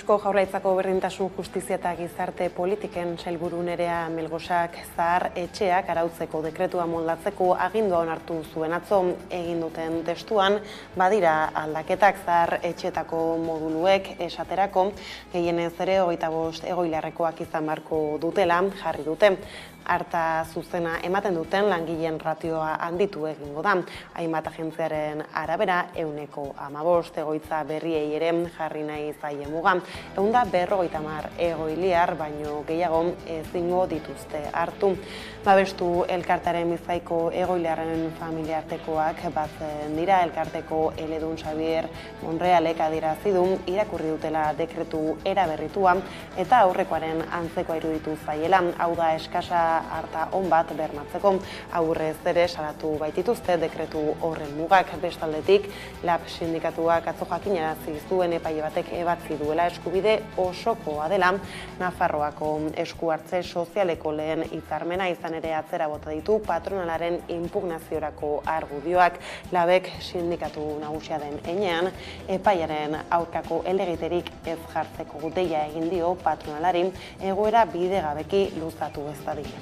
Eusko Jaurlaritzako Berdintasun, Justizia eta Gizarte Politiken sailburu Nerea Melgosak zahar etxeak arautzeko dekretua moldatzeko agindua onartu zuen atzo. Egin duten testuan badira aldaketak zahar etxeetako moduluek esaterako gehienez ere 25 egoilarrekoak izan beharko dutela jarri dute. Arta zuzena ematen duten langileen ratioa handitu egingo da. Hainbat agentziaren arabera 115 egoitza berriei ere jarri nahi zaie muga. 150 egoiliar baino gehiago ezingo dituzte hartu. Babestu elkartearen Bizkaiko egoiliarren familiartekoak batzen dira. Elkarteko eledun Xavier Monrealek adierazi du irakurri dutela dekretu eraberritua eta aurrekoaren antzekoa iruditu zaiela. Hau da eskasa harta on bat bermatzeko. Aurrez ere salatu baitituzte dekretu horren mugak. Bestaldetik LAB sindikatuak atzo jakinarazi zuen epaile batek ebatzi duela eskubide osokoa dela Nafarroako esku hartze sozialeko lehen hitzarmena, izan ere atzera bota ditu patronalaren inpugnaziorako argudioak. LABek sindikatu nagusia den heinean epaiaren aurkako helegiterik ez jartzeko deia egin dio patronalari egoera bidegabeki luzatu ez dadin.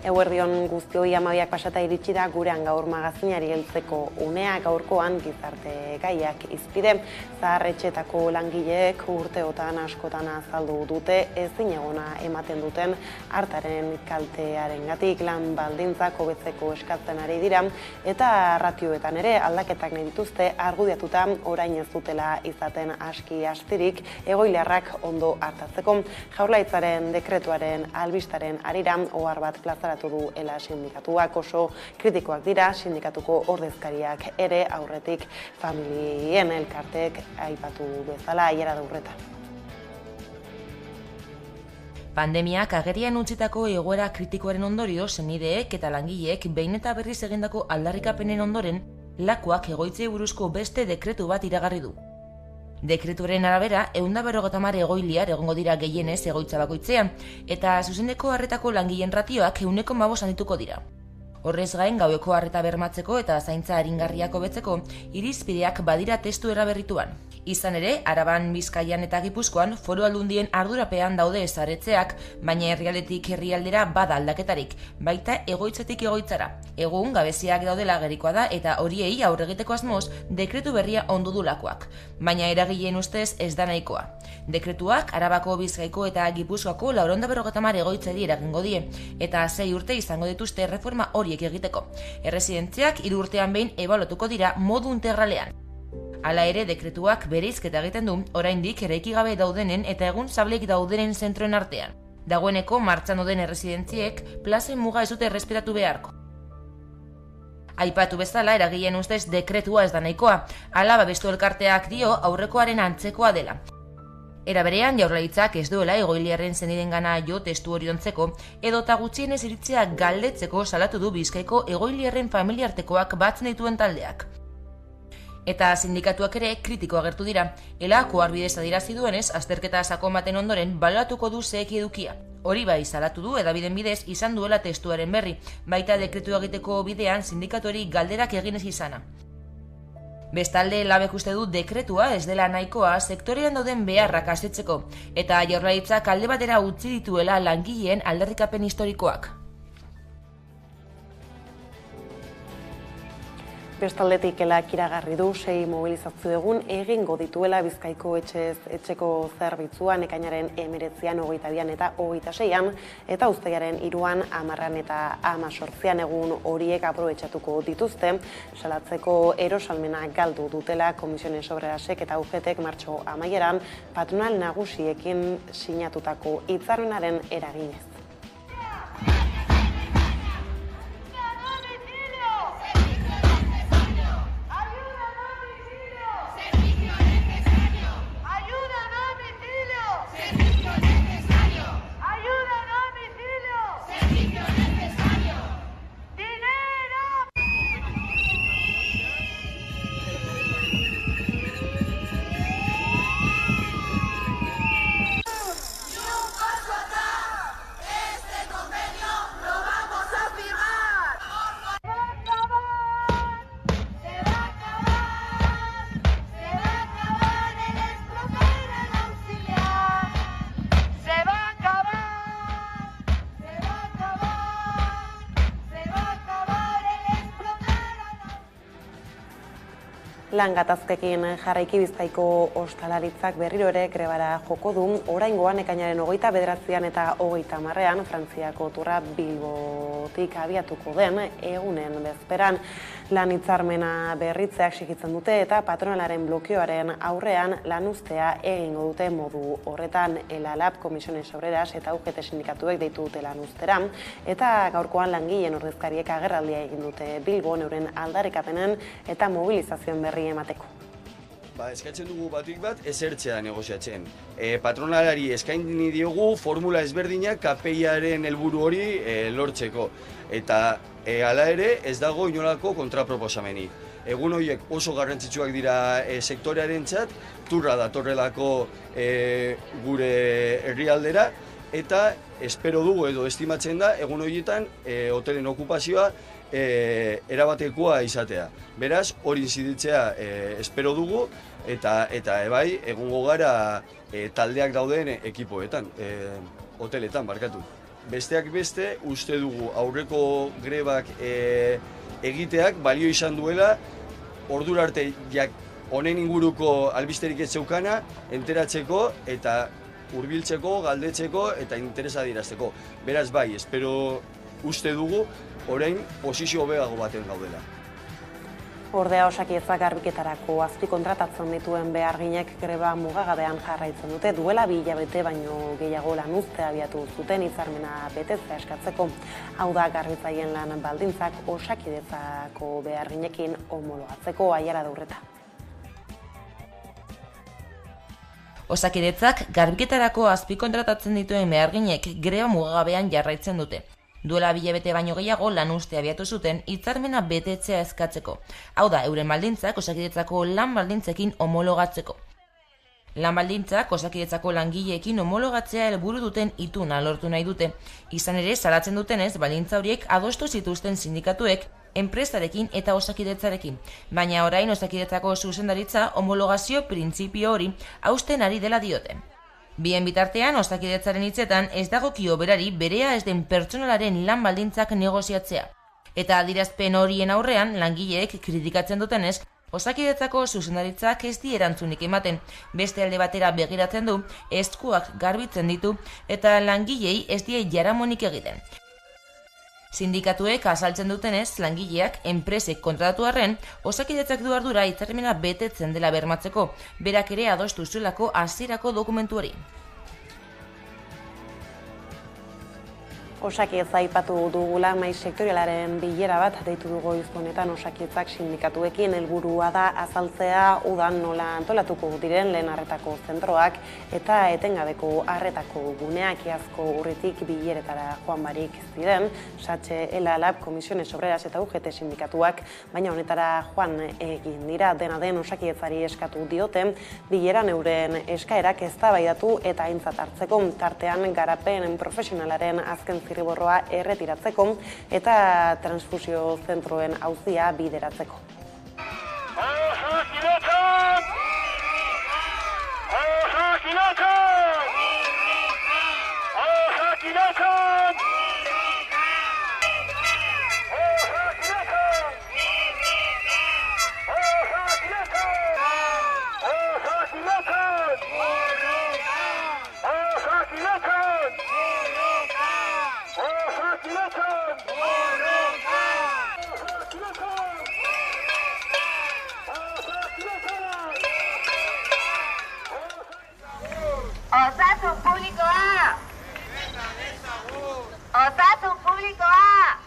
Eguerdion guztioi, 12 pasata iritsi da gurean gaur magazinari heltzeko unea. Gaurkoan gizarte gaiak hizpide. Zahar etxeetako langileek urteotan askotan azaldu dute ezinegona ematen duten hartaren kaltearengatik lan baldintzak hobetzeko eskatzen ari dira eta ratioetan ere aldaketak nahi dituzte, argudiatuta orain ez dutela izaten aski astirik egoiliarrak ondo hartatzeko. Jaurlaritzaren dekretuaren albistaren harira ohar bat plazaratu du ela sindikatuak. Oso kritikoak dira sindikatuko ordezkariak ere, aurretik familien elkartek aipatu bezala aiera daurreta. Pandemiak agerian utzitako egoera kritikoaren ondorio senideek eta langileek behin eta berriz egindako aldarrikapenen ondoren lakuak egoitzei buruzko beste dekretu bat iragarri du. Dekretuaren arabera, 150 egoiliar egongo dira gehienez egoitza bakoitzean, eta zuzendeko harretako langileen ratioak 1,5 handituko dira. Horrez gain, gaueko harreta bermatzeko eta zaintza aringarriak hobetzeko irizpideak badira testu eraberrituan. Izan ere, Araban, Bizkaian eta Gipuzkoan foru aldundien ardurapean daude ezaretzeak, baina herrialdetik herrialdera bada aldaketarik, baita egoitzetik egoitzara. Egun, gabeziak daudela gerikoa da eta horiei aurre egiteko asmoz dekretu berria ondu du lakuak. Baina eragileen ustez ez da nahikoa. Dekretuak Arabako, Bizkaiko eta Gipuzkoako 450 egoitzari eragingo die, eta 6 urte izango dituzte reforma horiek egiteko. Erresidentziak 3 urtean behin ebaluatuko dira modu integralean. Hala ere, dekretuak bereizketa egiten du oraindik eraiki gabe daudenen eta egun sablek daudenen zentroen artean. Dagoeneko martxan dauden erresidentziek plazen muga ez dute errespetatu beharko. Aipatu bezala, eragileen ustez dekretua ez da nahikoa, hala babestu elkarteak dio aurrekoaren antzekoa dela. Era berean, Jaurlaritzak ez duela egoiliarren zenidengana jo testu hori ontzeko, edota gutxienez iritzia galdetzeko salatu du Bizkaiko egoiliarren familiartekoak batzen dituen taldeak. Eta sindikatuak ere kritiko agertu dira. Elako arbidez adierazi duenez, azterketa sakon baten ondoren baloratuko du zeheki edukia. Hori bai salatu du edabiden bidez izan duela testuaren berri, baita dekretu egiteko bidean sindikatuari galderak eginez izana. Bestalde, LABek uste du dekretua ez dela nahikoa sektorean dauden beharrak asetzeko, eta Jaurlaritzak alde batera utzi dituela langileen aldarrikapen historikoak. Bestaldetik elak iragarri du 6 mobilizazio egun egingo dituela Bizkaiko etxeko zerbitzuan ekainaren 19an, 22an eta 26an, eta uztailaren 3an, 10an eta 18an egun horiek aprobetxatuko dituzte, salatzeko erosalmena galdu dutela Komisiones Obrerasek eta UGTek martxo amaieran patronal nagusiekin sinatutako hitzarmenaren eraginez. Lan gatazkekin jarraiki Bizkaiko ostalaritzak berriro ere grebara joko du, oraingoan ekainaren 29 eta 30 Frantziako turra Bilbotik abiatuko den egunen bezperan. Lan hitzarmena berritzeak exijitzen dute eta patronalaren blokeoaren aurrean lanuztea egingo dute modu horretan. LALAB, Comisiones Obreras eta UGT sindikatuek deitu dute lanuztera eta gaurkoan langileen ordezkariek agerraldia egin dute Bilbon euren aldarrikapenen eta mobilizazioen berri emateko. Eskatzen dugu batik bat esertzea negoziatzen. Patronalari eskaini diogu formula ezberdinak KPIaren helburu hori lortzeko. Eta hala ere ez dago inolako kontraproposamenik. Egun horiek oso garrantzitsuak dira sektorearentzat, turra datorrelako gure herrialdera, eta espero dugu edo estimatzen da egun horietan hotelen okupazioa erabatekoa izatea. Beraz, hori inziditzea espero dugu eta ebai egungo gara taldeak dauden ekipoetan, hoteletan barkatu. Besteak beste, uste dugu aurreko grebak egiteak balio izan duela, ordura arte honen inguruko albisterik ez zeukana enteratzeko eta hurbiltzeko, galdetzeko eta interesa adierazteko. Beraz bai, espero uste dugu orain posizio hobeago baten gaudela. Ordea Osakidetzak garbiketarako azpikontratatzen dituen beharginek greba mugagabean jarraitzen dute, duela 2 hilabete baino gehiago lanuztea abiatu zuten hitzarmena betetzea eskatzeko. Hau da garbitzaileen lan baldintzak Osakidetzako beharginekin homologatzeko. Aiara Daurreta. Osakidetzak garbiketarako azpikontratatzen dituen beharginek greba mugagabean jarraitzen dute. Duela 2 hilabete baino gehiago lanuztea abiatu zuten hitzarmena betetzea eskatzeko. Hau da, euren baldintzak Osakidetzako lan baldintzekin homologatzeko. Lan baldintzak Osakidetzako langileekin homologatzea helburu duten ituna lortu nahi dute. Izan ere, salatzen dutenez, baldintza horiek adostu zituzten sindikatuek enpresarekin eta Osakidetzarekin. Baina orain Osakidetzako zuzendaritza homologazio printzipio hori hausten ari dela diote. Bien bitartean, Osakidetzaren hitzetan ez dagokio berari berea ez den pertsonalaren lan baldintzak negoziatzea. Eta adierazpen horien aurrean, langileek kritikatzen dutenez, Osakidetzako zuzendaritzak ez di erantzunik ematen, beste alde batera begiratzen du, eskuak garbitzen ditu eta langilei ez die jaramonik egiten. Sindikatuek azaltzen dutenez, langileak enpresek kontratatu arren, Osakidetzak du ardura hitzarmena betetzen dela bermatzeko, berak ere adostu zuelako hasierako dokumentu hori. Osakidetza aipatu dugula, mahai sektorialaren bilera bat deitu dugu honetan Osakidetzak sindikatuekin. Helburua da azaltzea udan nola antolatuko diren lehen arretako zentroak eta etengabeko arretako guneak. Iazko urritik bileretara joan barik ziren, Satxe, LALAB, Comisiones Obreras eta UGT sindikatuak, baina honetara joan egin dira. Dena den Osakidetzari eskatu diote, bileran euren eskaerak eztabaidatu eta aintzat hartzeko, tartean garapen profesionalaren azken zirriborroa erretiratzeko eta transfusio zentroen auzia bideratzeko. Osasun publikoa! Osasun publikoa!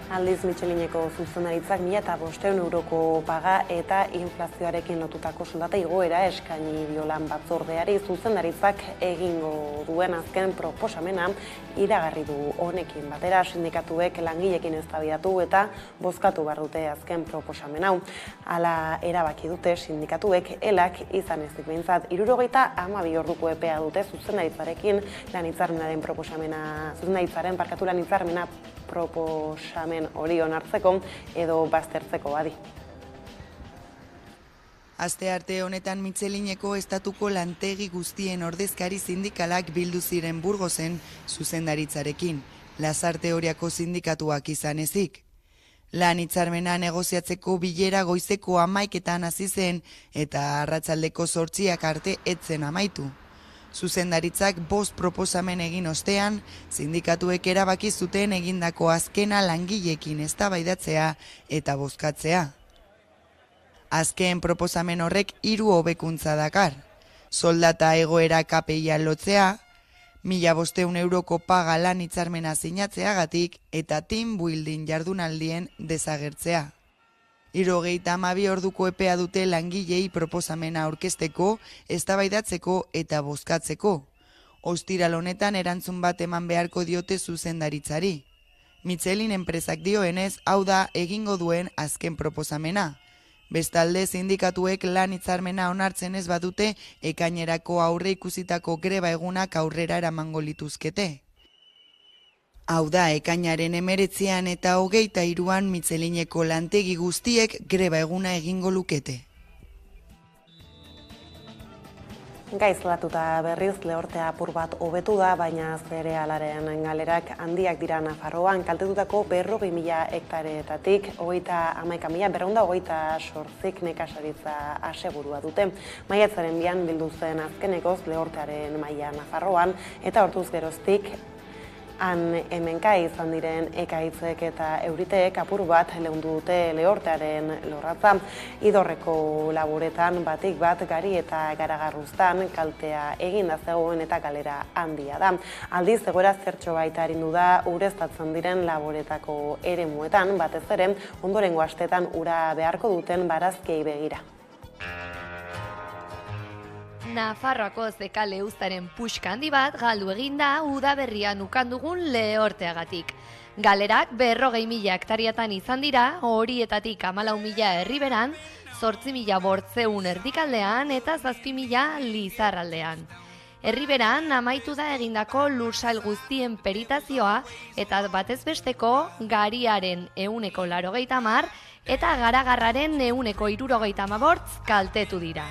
Aldiz Michelineko zuzendaritzak 1.500 euroko paga eta inflazioarekin lotutako soldata igoera eskaini dio lan batzordeari. Zuzendaritzak egingo duen azken proposamena iragarri du honekin batera. Sindikatuek langileekin eztabaidatu eta bozkatu behar dute azken proposamen hau. Hala erabaki dute sindikatuek elak izan ezik behintzat 72 orduko epea dute zuzendaritzarekin lan hitzarmenaren proposamen hori onartzeko edo baztertzeko badi. Astearte honetan Michelineko estatuko lantegi guztien ordezkari sindikalak bildu ziren Burgosen zuzendaritzarekin, Lasarte Oriako sindikatuak izan ezik. Lan hitzarmena negoziatzeko bilera goizeko 11etan hasi zen eta arratsaldeko 8 arte etzen amaitu. Zuzendaritzak 5 proposamen egin ostean, sindikatuek erabaki zuten egindako azkena langileekin eztabaidatzea eta bozkatzea. Azken proposamen horrek 3 hobekuntza dakar. Soldata egoera KPIa lotzea, 1.500 euroko paga lan hitzarmena sinatzeagatik eta team building jardunaldien desagertzea. 72 orduko epea dute langilei proposamena aurkezteko, eztabaidatzeko eta bozkatzeko. Ostiral honetan erantzun bat eman beharko diote zuzendaritzari. Michelin enpresak dioenez, hau da egingo duen azken proposamena. Bestalde, sindikatuek lan hitzarmena onartzen ez badute, ekainerako aurre ikusitako greba egunak aurrera eramango lituzkete. Hau da, ekainaren 19 eta 23an Michelineko lantegi guztiek greba eguna egingo lukete. Gaizlatuta berriz lehortea apur bat hobetu da, baina zerealaren galerak handiak dira Nafarroan. Kaltetutako 40.000 hektareetatik 31.428 nekazaritza asegurua dute. Maiatzaren 2an bildu zen azkenekoz lehortearen maila Nafarroan eta hortuz geroztik han hemenka izan diren ekaitzek eta euriteek apur bat leundu dute lehortearen lorratza. Idorreko laboretan batik bat gari eta garagarruztan kaltea eginda zegoen eta galera handia da. Aldiz, egoera zertxo baita arindu da ureztatzen diren laboretako eremuetan, batez ere ondorengo astetan ura beharko duten barazkiei begira. Nafarroako zekale uztaren puxka handi bat galdu eginda udaberrian ukandugun lehorteagatik. Galerak 40.000 hektariatan izan dira, horietatik 14.000 herriberan, 8.800 erdikaldean eta 7.000 lizarraldean. Herriberan amaitu da egindako lursail guztien peritazioa eta batez besteko gariaren 180 eta garagarraren 175 kaltetu dira.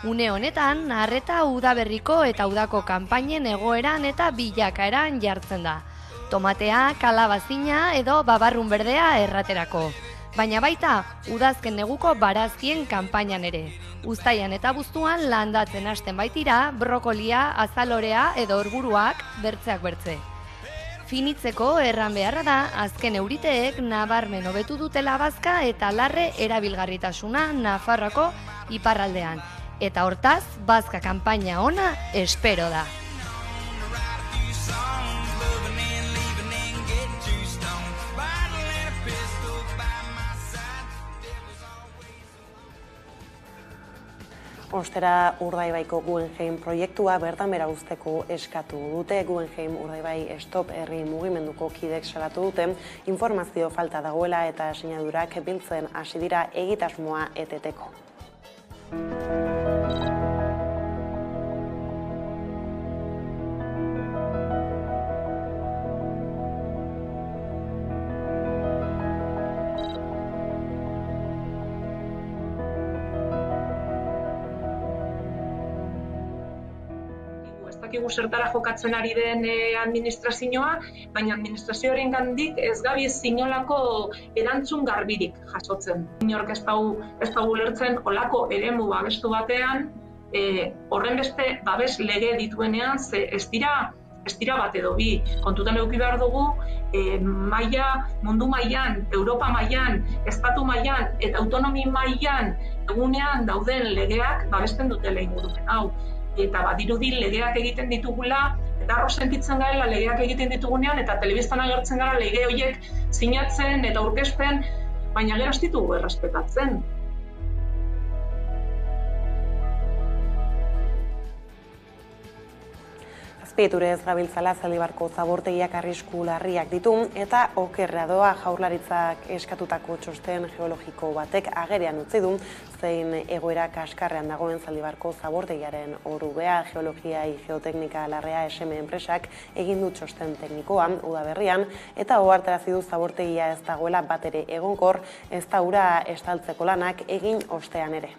Une honetan, arreta udaberriko eta udako kanpainen egoeran eta bilakaeran jartzen da. Tomatea, kalabazina edo babarrun berdea erraterako. Baina baita, udazken neguko barazkien kanpainan ere. Uztaian eta buztuan landatzen hasten baitira, brokolia, azalorea edo orburuak bertzeak bertze. Finitzeko erran beharra da, azken euriteek nabarmen hobetu dutela bazka eta larre erabilgarritasuna Nafarroako iparraldean. Eta hortaz, bazka kanpaina ona espero da. Ostera Urdaibaiko Guggenheim proiektua bertan behera uzteko eskatu dute. Guggenheim Urdaibai Stop herri mugimenduko kidek salatu dute, informazio falta dagoela eta sinadurak biltzen hasi dira egitasmoa eteteko. Zertara jokatzen ari den administrazioa, baina administrazioaren gandik ez gabiz inolako erantzun garbirik jasotzen. Inork ez dugu lertzen olako eremu babestu batean, horren beste babes lege dituenean, ze ez dira bat edo bi. Kontutan eduki behar dugu, mundu mailan, Europa mailan, estatu mailan eta autonomi mailan egunean dauden legeak babesten dutela ingurumen hau. Eta badirudi legeak egiten ditugula, eta arro sentitzen garela legeak egiten ditugunean, eta telebistan agertzen gara lege horiek sinatzen eta aurkezten, baina gero ez ditugu errespetatzen. Azpieturez gabiltzala Zaldibarko zabortegiak arrisku larriak ditu eta okerra doa Jaurlaritzak eskatutako txosten geologiko batek agerian utzi du zein egoera kaskarrean dagoen Zaldibarko zabortegiaren orubea. Geologia Geoteknika Larrea SM enpresak egin du txosten teknikoa udaberrian eta ohartarazi du zabortegia ez dagoela batere egonkor, ez da ura estaltzeko lanak egin ostean ere.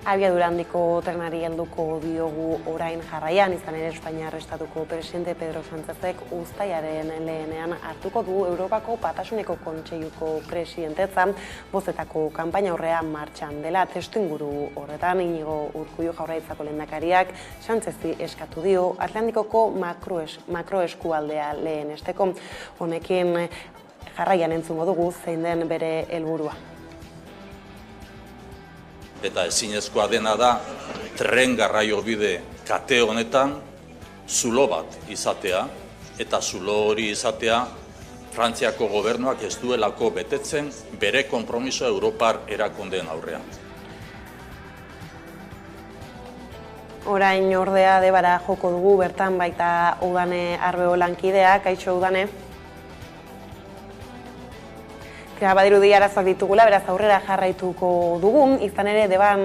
Abiadura handiko trenari helduko diogu orain jarraian, izan ere Espainiar Estatuko presidente Pedro Sánchezek uztailaren lehenean hartuko du Europako Batasuneko Kontseiluko presidentetza, bozetako kanpaina aurrean martxan dela. Testuinguru horretan Iñigo Urkullu Jaurlaritzako lehendakariak Sánchezi eskatu dio Atlantikoko makroeskualdea lehenesteko. Honekin jarraian entzungo dugu zein den bere helburua. Eta ezinezkoa dena da tren garraiobide kate honetan zulo bat izatea, eta zulo hori izatea Frantziako gobernuak ez duelako betetzen bere konpromiso Europar erakundeen aurrean. Orain ordea Debara joko dugu, bertan baita Udane Arbeo lankidea. Kaixo Udane. Badirudi arazoak ditugula, beraz aurrera jarraituko dugu. Izan ere Deban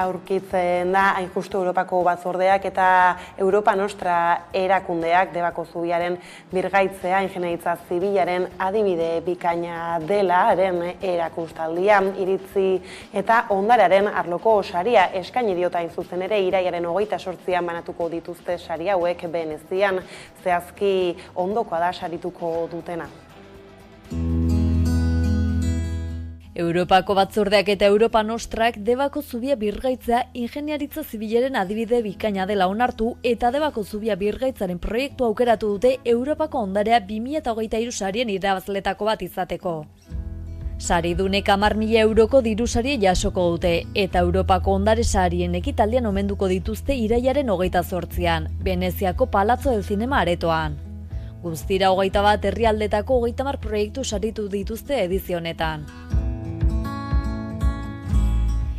aurkitzen da hain justu Europako batzordeak eta Europa Nostra erakundeak Debako zubiaren birgaitzea ingeniaritza zibilaren adibide bikaina delaren erakustaldia, iritzi eta ondararen arloko saria eskaini diota hain zuzen ere irailaren 28an banatuko dituzte sari hauek Venezian, zehazki ondokoa da sarituko dutena. Europako batzordeak eta Europa Nostrak Debako zubia birgaitzea ingeniaritza zibilaren adibide bikaina dela onartu eta Debako zubia birgaitzaren proiektu aukeratu dute Europako ondarea 2023 sarien irabazletako bat izateko. Saridunek 10.000 euroko dirusaria jasoko dute eta Europako ondare sarien ekitaldian omenduko dituzte irailaren 28an, Veneziako Palazzo del Cinema aretoan. Guztira 21 herrialdetako 30 proiektu saritu dituzte edizio honetan.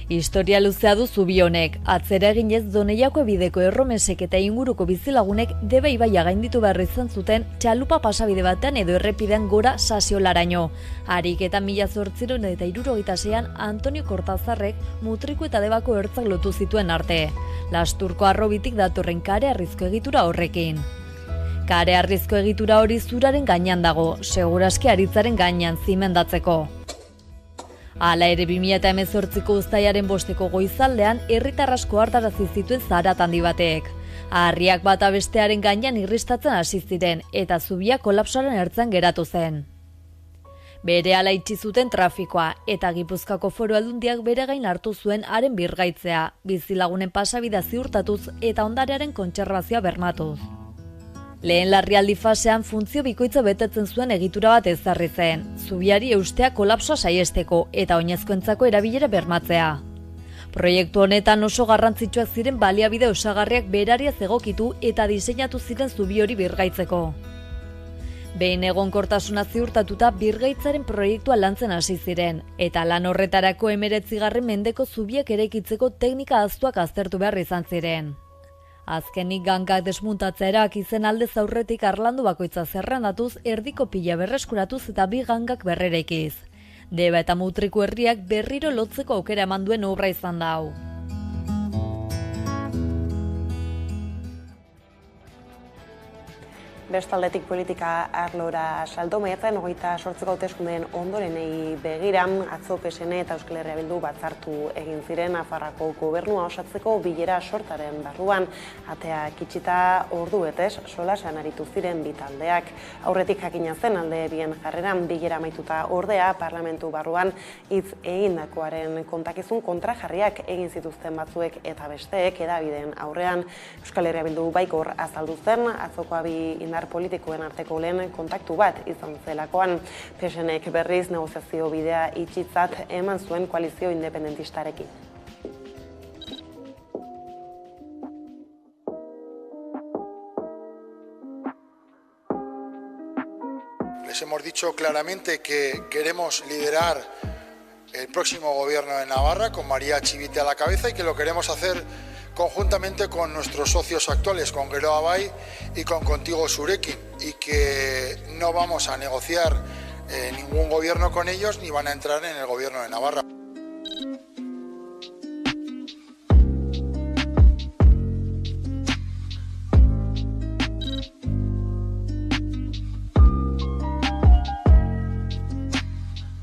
Historia luzea du zubi honek, atzera eginez Doneiako bideko erromesek eta inguruko bizilagunek Deba ibaia gainditu behar izan zuten txalupa pasabide batean edo errepidean gora Sasiolaraino. Harik eta 1876an Antonio Cortazarrek Mutriku eta Debako ertzak lotu zituen arte. Lasturko Arrobitik datorren kare arrizko egitura horrekin. Kare arrizko egitura hori zuraren gainean dago, seguraski aritzaren gainean zimendatzeko. Hala ere 2018ko uztailaren 5eko goizaldean herritar asko hartarazi zituen zarat handi batek. Harriak bata bestearen gainean irristatzen hasi ziren eta zubia kolapsoaren ertzean geratu zen. Berehala itxi zuten trafikoa eta Gipuzkoako Foru Aldundiak bere gain hartu zuen haren birgaitzea, bizilagunen pasabidea ziurtatuz eta ondarearen kontserbazioa bermatuz. Lehen larrialdi fasean funtzio bikoitza betetzen zuen egitura bat ezarri zen, zubiari eustea kolapsoa saiesteko eta oinezkoentzako erabilera bermatzea. Proiektu honetan oso garrantzitsuak ziren baliabide osagarriak berariaz egokitu eta diseinatu ziren zubi hori birgaitzeko. Behin egonkortasuna ziurtatuta birgaitzaren proiektua lantzen hasi ziren, eta lan horretarako 19. mendeko zubiak eraikitzeko teknika ahaztuak aztertu behar izan ziren. Azkenik gangak desmuntatzerak izen aldez aurretik arlandu bakoitza zerrendatuz erdiko pila berreskuratuz eta 2 gangak berrereikiz. Deba eta Mutriku herriak berriro lotzeko aukera eman duen obra izan da hau. Bestaldetik politika arlora salto maiatzaren 28ko hauteskundeen ondorenei begira, atzo PSN eta Euskal Herria Bildu batzartu egin ziren Nafarroako gobernua osatzeko bilera sortaren barruan. Ateak itxita ordu betez solasean aritu ziren bi taldeak. Aurretik jakina zen alde bien jarreran bilera amaituta ordea parlamentu barruan hitz egindakoaren kontakizun kontrajarriak egin zituzten batzuek eta besteek hedabideen aurrean. Euskal Herria Bildu baikor azaldu zen atzoko bi politikoen arteko lehen kontaktu bat izan zelakoan. PSNek berriz negoziazio bidea itxitzat eman zuen koalizio independentistarekin. Les hemos dicho claramente que queremos liderar el próximo gobierno de Navarra con María Chivite a la cabeza y que lo queremos hacer conjuntamente con nuestros socios actuales, con Geroa Bai y con Contigo Zurekin, y que no vamos a negociar ningún gobierno con ellos ni van a entrar en el gobierno de Navarra.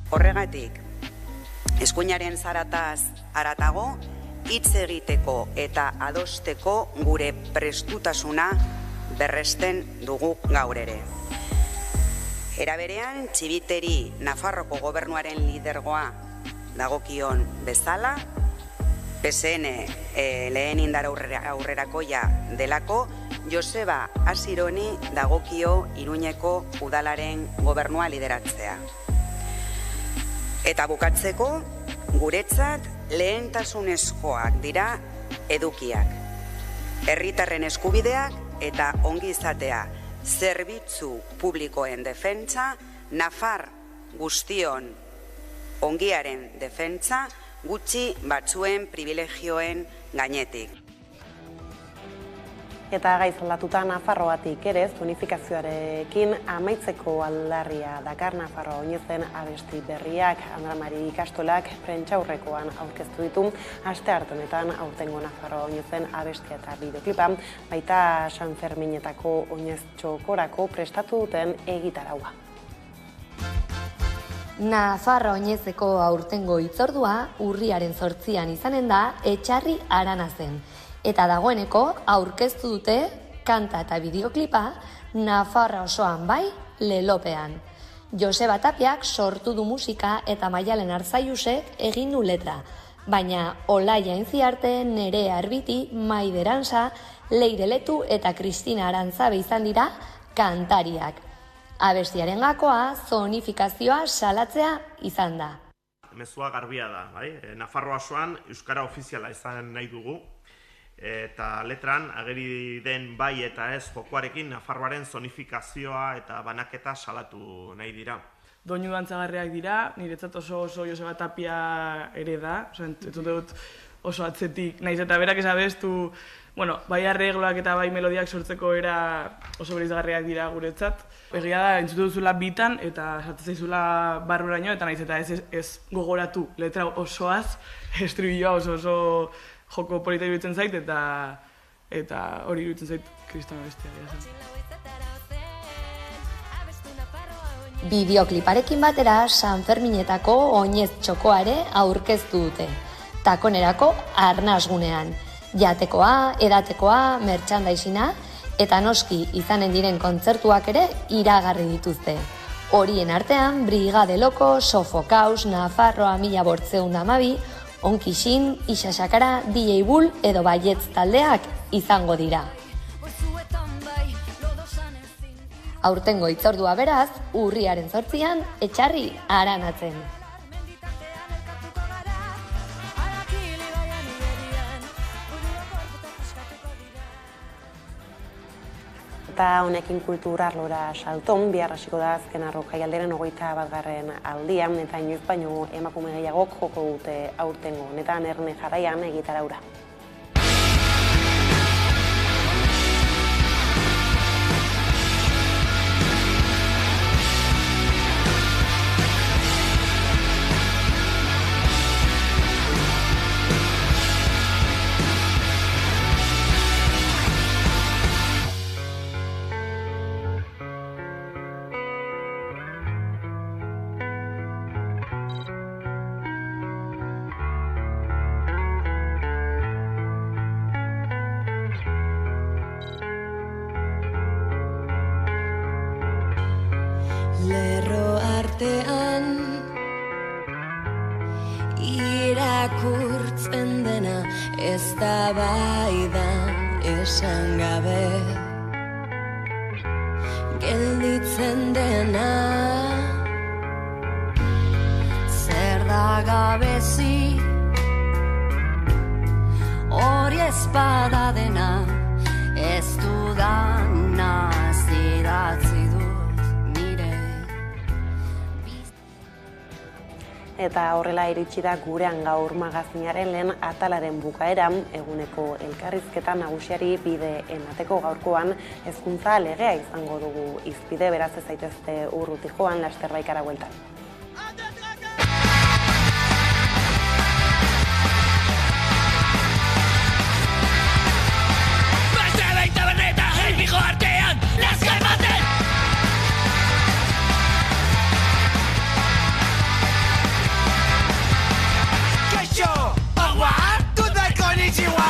Horregatik, eskuinaren zarataz haratago, hitz egiteko eta adosteko gure prestutasuna berresten dugu gaur ere. Era berean, Txibiteri Nafarroko gobernuaren lidergoa dagokion bezala, PSN lehen indar aurrerakoia delako, Joseba Asironi dagokio Iruñeko udalaren gobernua lideratzea. Eta bukatzeko, guretzat lehentasunezkoak dira edukiak. Herritarren eskubideak eta ongizatea, zerbitzu publikoen defentsa, Nafar guztion ongiaren defentsa, gutxi batzuen privilegioen gainetik. Eta gaiz aldatuta Nafarroatik ere zonifikazioarekin amaitzeko aldarria dakar Nafarroa oinezen abesti berriak. Andra Mari Ikastolak prentsaurrekoan aurkeztu ditu astearte honetan aurtengo Nafarroa oinezen abestia eta bideoklipa, baita San Ferminetako oinez txokorako prestatu duten egitaraua. Nafarroa oinezeko aurtengo hitzordua urriaren 8an izanen da Etxarri Arana zen. Eta dagoeneko aurkeztu dute kanta eta bideoklipa Nafarroa osoan bai lelopean. Joseba Tapiak sortu du musika eta Maialen Arzaiusek egin du letra. Baina Olaia Intziarte, Nerea Arbiti, Maider Ansa, Leire Letu eta Kristina Arantzabe izan dira kantariak. Abestiaren gakoa zonifikazioa salatzea izan da. Mezua garbia da, bai? Nafarroa osoan euskara ofiziala izan nahi dugu. Eta letran ageri den bai eta ez jokoarekin Nafarroaren zonifikazioa eta banaketa salatu nahi dira. Doinu dantzagarriak dira, niretzat oso Joseba Tapia ere da, entzun dut oso atzetik, nahiz eta berak ez abestu, bai arregloak eta bai melodiak sortzeko era oso bereizgarriak dira guretzat. Egia da, entzun duzula bitan eta sartzen zaizula barruraino eta nahiz eta ez gogoratu letra osoaz, estribilloa oso joko polita iruditzen zait eta hori iruditzen zait kristana bestia. Bideokliparekin batera San Ferminetako oinez txokoare aurkeztu dute. Takonerako arnasgunean. Jatekoa, edatekoa, merchandisina eta noski izanen diren kontzertuak ere iragarri dituzte. Horien artean Brigade Loko, Sofokaus, Nafarroa 1512, Onkixin, Ixaxakara, DJ Bull edo Baietz taldeak izango dira. Aurtengo hitzordua beraz, urriaren 8an Etxarri Aranatzen. Eta honekin kultura arlora salton, bihar hasiko da azken arro jaialderen 21. aldian, eta inoiz baino emakume gehiagok joko dute aurtengo honetan Erne Jarraian egitaraura. gelditzen dena, ez da bai da esan gabe. Gelditzen dena, zer da gabezi, hori ezpada dena, ez dudana zidatzi dut nire. Eta horrela iritsi da gurean gaur magazinaren lehen atalaren bukaeran, eguneko elkarrizketa nagusiari bide emateko gaurkoan hezkuntza legea izango dugu hizpide, beraz ez zaitezte urruti joan, laster baikara bueltan. Artean, nazka ematen! Kaixo, agua, tutai konnichiwa!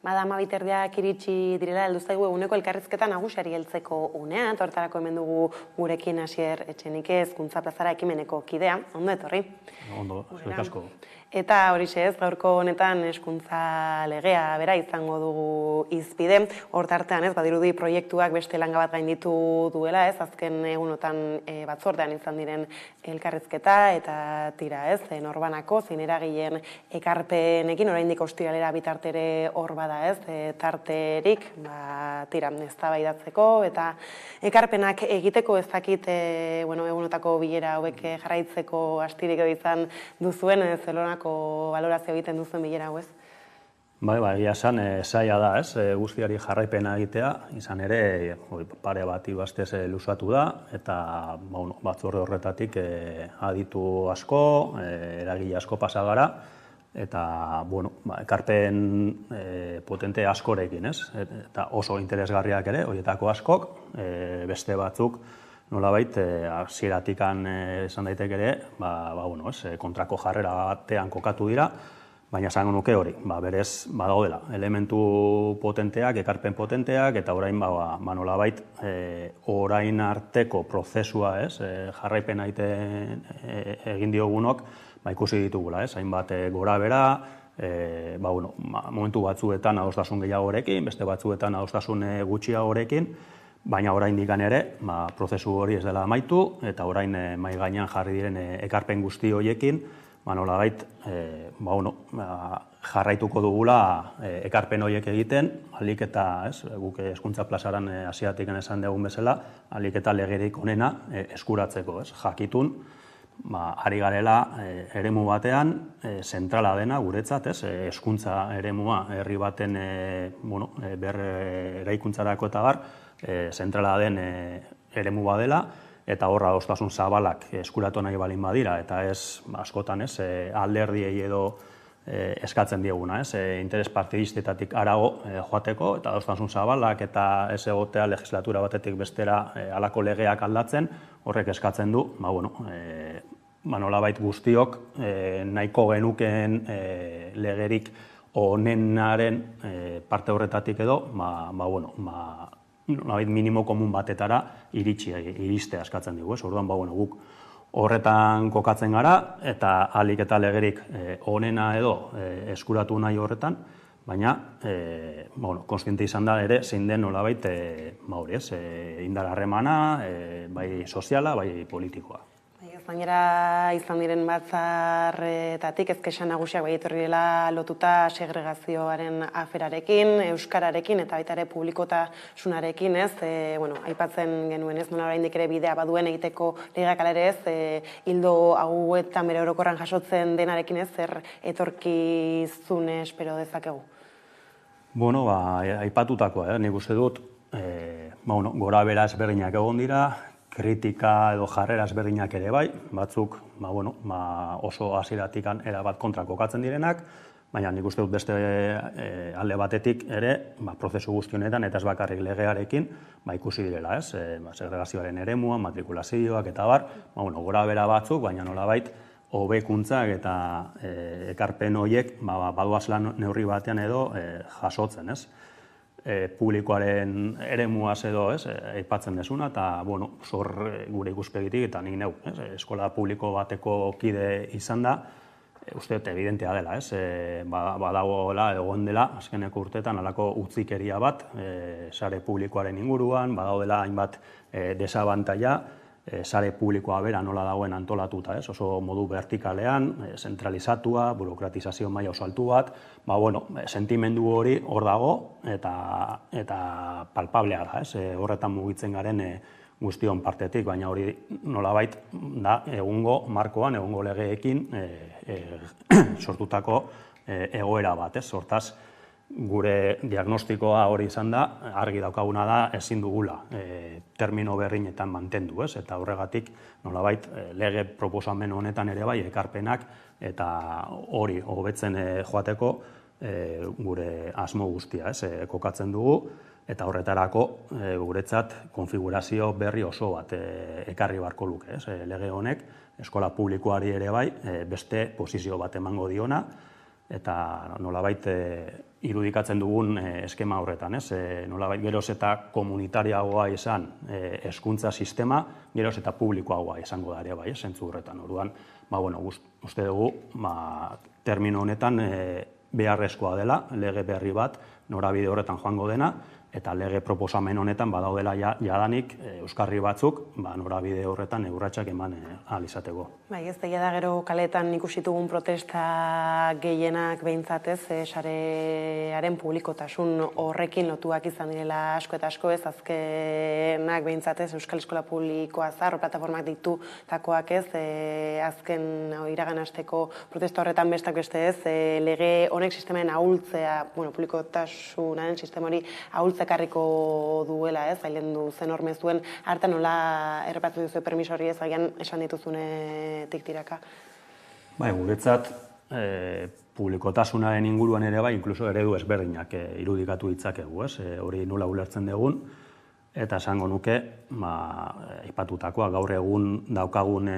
Bada 12:00 iritsi direla, heldu zaigu eguneko elkarrizketa nagusiari heltzeko unea, horretarako hemen dugu gurekin Asier Etxenike, Hezkuntza Plazara ekimeneko kidea. Ondo etorri. Ondo, eskerrik asko. Eta horixe ez, gaurko honetan hezkuntza legea bera izango dugu hizpide. Hortartean ez, badirudi proiektuak beste langa bat gainditu duela ez, azken egunotan batzordean izan diren elkarrizketa eta tira ez, norbanako, zein eragileen ekarpenekin, oraindik ostiralera bitartere hor bada ez, tarterik, tira, eztabaidatzeko eta ekarpenak egiteko ez dakit, egunotako bilera hauek jarraitzeko astirik izan duzuen, zelonako balorazio egiten duzuen bilera hau ez? Bai, egia esan, zaila da, ez, guztiari jarraipena egitea, izan ere, pare bat ibastez luzatu da, eta batzorde horretatik aditu asko, eragile asko pasa gara, eta, ekarpen potente askorekin, ez, eta oso interesgarriak ere, horietako askok, beste batzuk, nolabait, hasieratik esan daiteke ere, kontrako jarrera batean kokatu dira, baina esango nuke hori, berez badaudela, elementu potenteak, ekarpen potenteak, eta orain nolabait orain arteko prozesua, jarraipena egin diogunok, ikusi ditugula, hainbat gora bera, momentu batzuetan adostasun gehiagorekin, beste batzuetan adostasun gutxiagorekin, baina oraindik ere, prozesu hori ez dela amaitu, eta orain mahai gainean jarri diren ekarpen guzti horiekin, nolabait, jarraituko dugula ekarpen horiek egiten, ahalik eta, guk hezkuntza plazaran hasieratik esan dugun bezala, ahalik eta legerik onena eskuratzeko, jakitun, ari garela eremu batean, zentrala dena guretzat, hezkuntza eremua herri baten berreraikuntzarako eta bar, zentrala den eremu badela, eta horra adostasun zabalak eskuratu nahi balin badira, eta ez askotan alderdiei edo eskatzen dieguna, interes partidistetatik arago joateko, eta adostasun zabalak eta ez egotea legislatura batetik bestera halako legeak aldatzen, horrek eskatzen du, nolabait guztiok nahiko genukeen legerik onenaren parte horretatik edo, minimo komun batetara iristea eskatzen dugu. Orduan, guk horretan kokatzen gara, eta ahalik eta legerik onena edo eskuratu nahi horretan, baina, konstiente izan da ere, zein den nolabait, indar harremana, bai soziala, bai politikoa. Gainera izan diren batzarretatik ezkexan nagusiak bai etorri dela lotuta segregazioaren aferarekin, euskararekin eta baita ere publikotasunarekin, aipatzen genuen ez, nola oraindik ere bidea baduen egiteko legeak ere ez, hildo hauetan bere orokorran jasotzen denarekin ez, zer etorkizun espero dezakegu? Aipatutakoa, nik uste dut, gora bera ezberdinak egon dira, kritika edo jarrera ezberdinak ere bai, batzuk oso hasieratik erabat kontra kokatzen direnak, baina nik uste dut beste alde batetik ere, prozesu guzti honetan eta ez bakarrik legearekin, ikusi direla, segregazioaren eremua, matrikulazioak eta bar, gora bera batzuk, baina nolabait hobekuntzak eta ekarpen horiek badoazla neurri batean edo jasotzen, publikoaren eremuaz edo, aipatzen desuna, eta, zor gure ikuspegitik, eta nik neu, eskola publiko bateko kide izan da, uste dut evidentea dela, badagoela egon dela, azkeneko urteetan alako utzikeria bat, sare publikoaren inguruan, badaudela hainbat desabantaila, sare publikoa bera nola dagoen antolatuta, oso modu vertikalean, zentralizatua, burokratizazio maila oso altu bat, sentimendu hori hor dago eta palpablea da, horretan mugitzen garen guztion partetik, baina hori nolabait da egungo markoan, egungo legeekin sortutako egoera bat, hortaz, gure diagnostikoa hori izan da, argi daukaguna da ezin dugula termino berrinetan mantendu, eta horregatik nolabait lege proposamen honetan ere bai ekarpenak eta hori hobetzen joateko gure asmo guztia kokatzen dugu, eta horretarako guretzat konfigurazio berri oso bat ekarri barko luke, lege honek eskola publikoari ere bai beste posizio bat emango diona, eta nolabait irudikatzen dugun eskema horretan, nolabait geroz eta komunitariagoa izan hezkuntza sistema, geroz eta publikoagoa izango da ere bai, zentzu horretan. Orduan, uste dugu, termino honetan beharrezkoa dela, lege berri bat, norabide horretan joango dena, eta lege proposamen honetan badaudela jadanik euskarri batzuk norabide horretan urratsak eman ahal izateko. Bai, ez da gero kaletan ikusitugun protesta gehienak behintzat ez, sarearen publikotasun horrekin lotuak izan direla asko eta asko ez, azkenak behintzat ez, Euskal Eskola Publikoa Zahar, plataformak ditutakoak ez, azken iragan hasteko protesta horretan bestak beste ez, lege honek sistemen ahultzea, publikotasunaren sistema hori ahultzekarriko duela ez, hailen du zen horme zuen, hartan nola errepatu duzu permiso hori ez, haian esan dituzunetik tiraka? Bai, guretzat, publikotasunaren inguruan ere bai, inkluso eredu ezberdinak irudikatu ditzakegu, ez? Hori nola ulertzen dugun, eta esango nuke, aipatutakoa gaur egun daukagun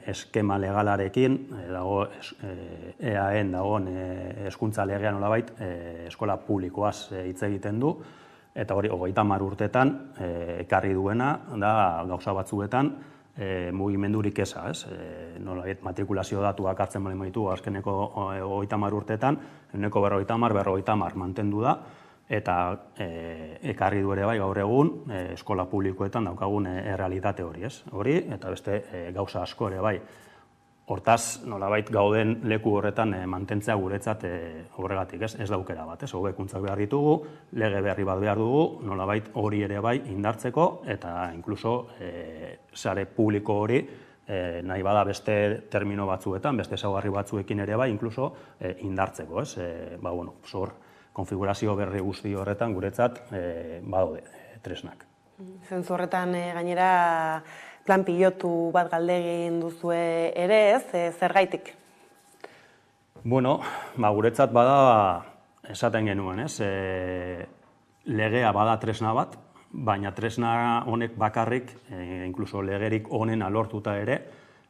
eskema legalarekin, EAen dagoen hezkuntza legea nolabait, eskola publikoaz hitz egiten du, eta hori 30 urtetan ekarri duena, da gauza batzuetan mugimendurik eza, ez? Nolabait matrikulazio datuak hartzen bali maitu, azkeneko 30 urtetan, ehuneko 50 mantendu da, eta ekarri du ere bai gaur egun eskola publikoetan daukagun errealitate hori, ez? Hori, eta beste gauza asko ere bai. Hortaz, nolabait gauden leku horretan mantentzea guretzat horregatik, ez daukera bat, ez? Hobekuntzak behar ditugu, lege berri bat behar dugu, nolabait hori ere bai indartzeko, eta inkluso sare publiko hori nahi bada beste termino batzuetan, beste ezaugarri batzuekin ere bai, inkluso indartzeko, ez? Zor, konfigurazio berri guzti horretan guretzat badaude tresnak. Zentzu horretan gainera plan pilotu bat galdegin duzue ere ez, zergaitik? Guretzat bada esaten genuen, ez? Legea bada tresna bat, baina tresna honek bakarrik, inkluso legerik honen alortuta ere,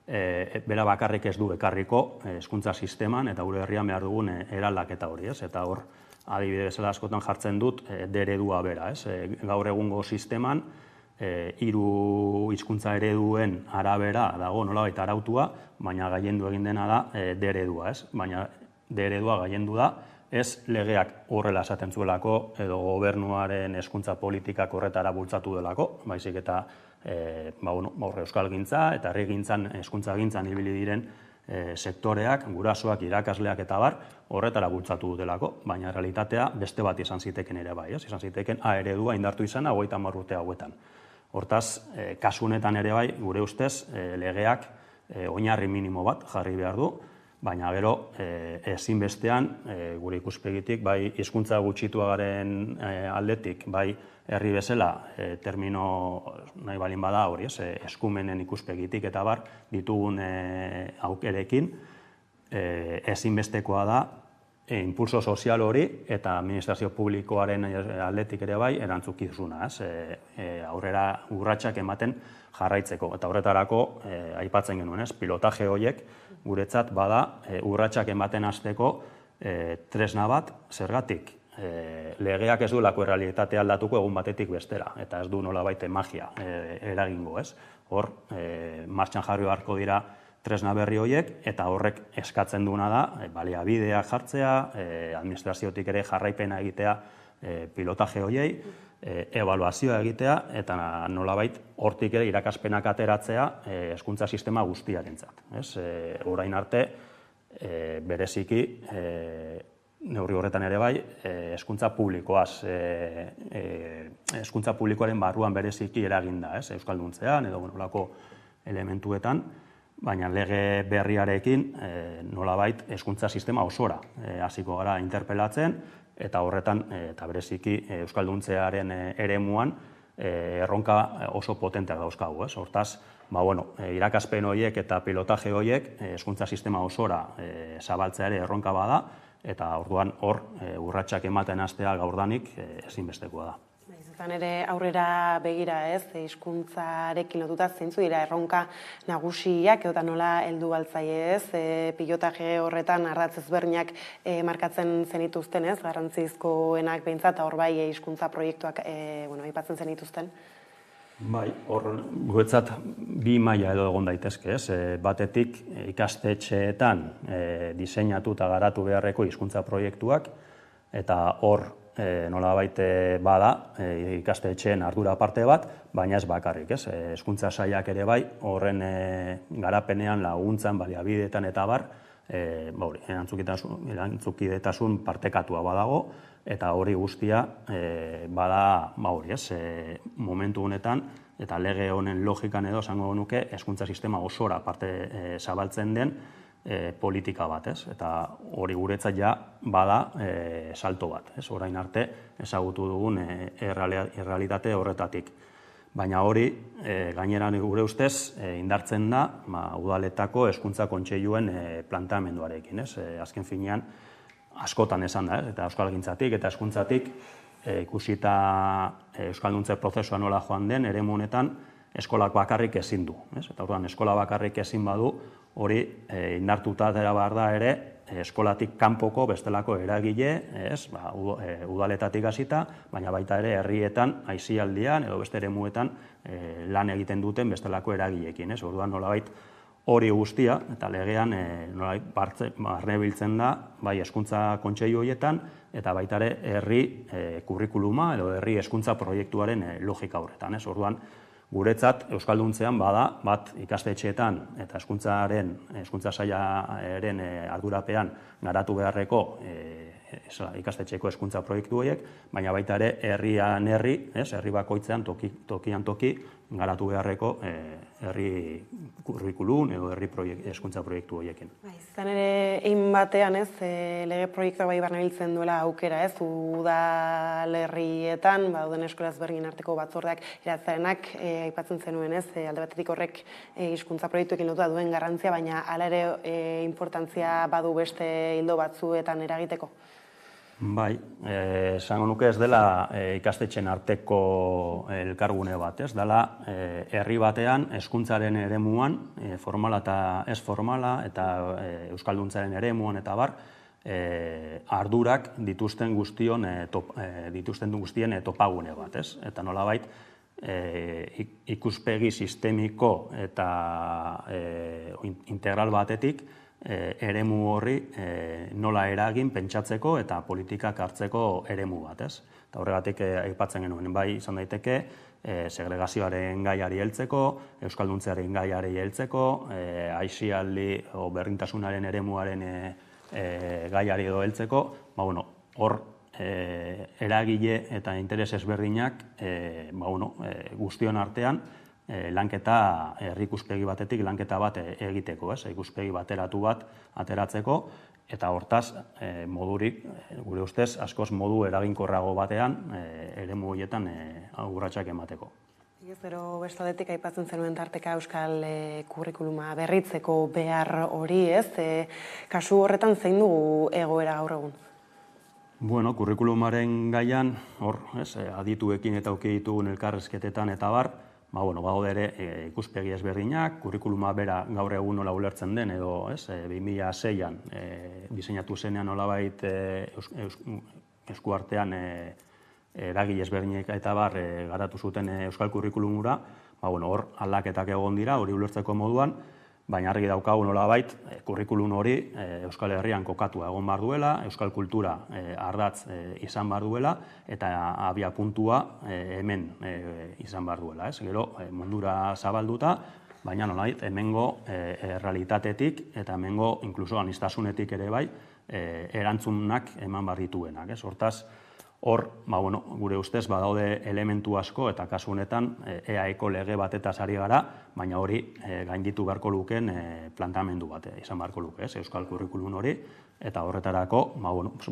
bera bakarrik ez du ekarriko hezkuntza sisteman eta gure herrian behar dugun eraldaketa hori, ez? Eta hor, adibide bezala askotan jartzen dut D-eredua bera, ez? Gaur egungo sisteman, 3 hizkuntza ereduen arabera dago nolabait arautua, baina gailendu egin dena da D-eredua, ez? Baina D-eredua gailendu da, ez legeak horrela esaten zuelako edo gobernuaren hezkuntza politikak horretara bultzatu delako, baizik eta euskalgintza eta herrigintzan, hezkuntzagintzan ibili diren sektoreak, gurasoak, irakasleak eta bar, horretara bultzatu dutelako, baina realitatea beste bat izan ziteken ere bai, ez? Izan ziteken eredua indartu izana 30 urte hauetan. Hortaz, kasu honetan ere bai, gure ustez, legeak oinarri minimo bat jarri behar du, baina gero ezinbestean, gure ikuspegitik, bai hizkuntza gutxituagaren aldetik, bai herri bezala, termino nahi balin bada hori, eskumenen ikuspegitik eta bar, ditugun aukerekin, ezinbestekoa da, impulso sozial hori eta administrazio publikoaren aldetik ere bai erantzukizuna, aurrera urratsak ematen jarraitzeko. Eta horretarako, aipatzen genuen, pilotaje horiek guretzat bada urratsak ematen hasteko tresna bat, zergatik legeak ez duelako errealitatea aldatuko egun batetik bestera, eta ez du nolabait magia eragingo, ez? Hor, martxan jarri beharko dira tresna berri horiek, eta horrek eskatzen duena da, baliabideak jartzea, administraziotik ere jarraipena egitea pilotaje horiei, ebaluazioa egitea, eta nolabait hortik ere irakaspenak ateratzea hezkuntza sistema guztiarentzat. Orain arte, bereziki, neurri horretan ere bai, hezkuntza publikoaz, hezkuntza publikoaren barruan bereziki eraginda, euskalduntzean edo nolako elementuetan, baina lege berriarekin nolabait hezkuntza sistema osora hasiko gara interpelatzen, eta horretan, eta bereziki euskalduntzearen eremuan erronka oso potenteak dauzkagu. Hortaz, irakaspen horiek eta pilotaje horiek hezkuntza sistema osora zabaltzea ere erronka bada, eta orduan hor urratsak ematen hastea gaurdanik ezinbestekoa da. Izan ere aurrera begira hizkuntzarekin lotuta zeintzu dira erronka nagusiak eta nola heldu altzaie pilotaje horretan ardatz ezberdinak markatzen zenituzten garrantzizkoenak behintzat, hor bai hizkuntza proiektuak aipatzen zenituzten. Bai, hor guretzat bi maila edo egon daitezke, ez? Batetik ikastetxeetan diseinatu eta garatu beharreko hizkuntza proiektuak, eta hor nolabait bada ikastetxeen ardura parte bat, baina ez bakarrik, ez? Hezkuntza sailak ere bai, horren garapenean, laguntzan, baliabideetan eta bar, erantzukidetasun partekatua badago, eta hori guztia bada momentu honetan, eta lege honen logikan edo esango nuke, hezkuntza sistema osora parte zabaltzen den politika bat, ez? Eta hori guretzat ja bada salto bat, ez? Orain arte ezagutu dugun errealitate horretatik. Baina hori, gainera gure ustez, indartzen da udaletako hezkuntza kontseiluen planteamenduarekin, ez? Azken finean, askotan esan da, eta euskalgintzatik eta hezkuntzatik ikusita euskalduntze prozesua nola joan den, eremu honetan eskolak bakarrik ezin du. Eta orduan, eskola bakarrik ezin badu, hori indartuta dela behar da ere, eskolatik kanpoko bestelako eragile, udaletatik hasita, baina baita ere herrietan, aisialdian edo beste eremuetan lan egiten duten bestelako eragileekin. Orduan, nolabait, hori guztia, eta legean barne biltzen da, bai hezkuntza kontseilu horietan, eta baita ere herri kurrikuluma edo herri hezkuntza proiektuaren logika horretan. Orduan, guretzat euskalduntzean bada, bat ikastetxeetan eta hezkuntza sailaren ardurapean garatu beharreko ikastetxeko hezkuntza proiektu horiek, baina baita ere herrian herri bakoitzean tokian toki garatu beharreko herri kurrikulun edo herri hezkuntza proiektu horiekin. Izan ere, egin batean, lege proiektua bai barne biltzen duela aukera, udalerrietan, dauden eskola ezberdinen arteko batzordeak eratzarenak, aipatzen zenuen, alde batetik horrek hizkuntza proiektuekin lotua duen garrantzia, baina hala ere importantzia badu beste ildo batzuetan eragiteko. Bai, esango nuke ez dela ikastetxen arteko elkargune bat, ez dela herri batean hezkuntzaren eremuan, formala eta ez formala, eta euskalduntzaren eremuan eta bar, ardurak dituzten guztien topagune bat, ez? Eta nolabait, ikuspegi sistemiko eta integral batetik, eremu horri nola eragin pentsatzeko eta politikak hartzeko eremu bat, ez? Eta horregatik aipatzen genuen, bai izan daiteke segregazioaren gaiari heltzeko, euskalduntzearen gaiari heltzeko, aisialdi o berdintasunaren eremuaren gaiari edo heltzeko, hor eragile eta interes ezberdinak guztion artean lanketa, herri ikuspegi batetik lanketa bat egiteko, ikuspegi bateratu bat ateratzeko, eta hortaz modurik, gure ustez, askoz modu eraginkorrago batean eremu horietan urratsak emateko. Gero bestaldetik aipatzen zenuen tarteka euskal kurrikuluma berritzeko behar hori, kasu horretan zein dugu egoera gaur egun? Bueno, kurrikulumaren gaian, hor, adituekin eta auki ditugun elkarrezketetan eta bar, badaude ere ikuspegi ezberdinak, kurrikuluma bera gaur egun nola ulertzen den, edo 2006an diseinatu zenean nolabait eskuartean eragile ezberdinek eta bar garatu zuten euskal kurrikulumura, hor aldaketak egon dira, hori ulertzeko moduan, baina argi daukagu nolabait kurrikulum hori Euskal Herrian kokatua egon behar duela, euskal kultura ardatz izan behar duela, eta abia puntua hemen izan behar duela. Gero mundura zabalduta, baina nolabait hemengo errealitatetik eta hemengo inkluso aniztasunetik ere bai erantzunak eman behar dituenak. Hortaz, hor, gure ustez, badaude elementu asko eta kasu honetan EAEko lege batetaz ari gara, baina hori gainditu beharko lukeen plantamendu bat izan beharko luke, euskal kurrikulum hori, eta horretarako,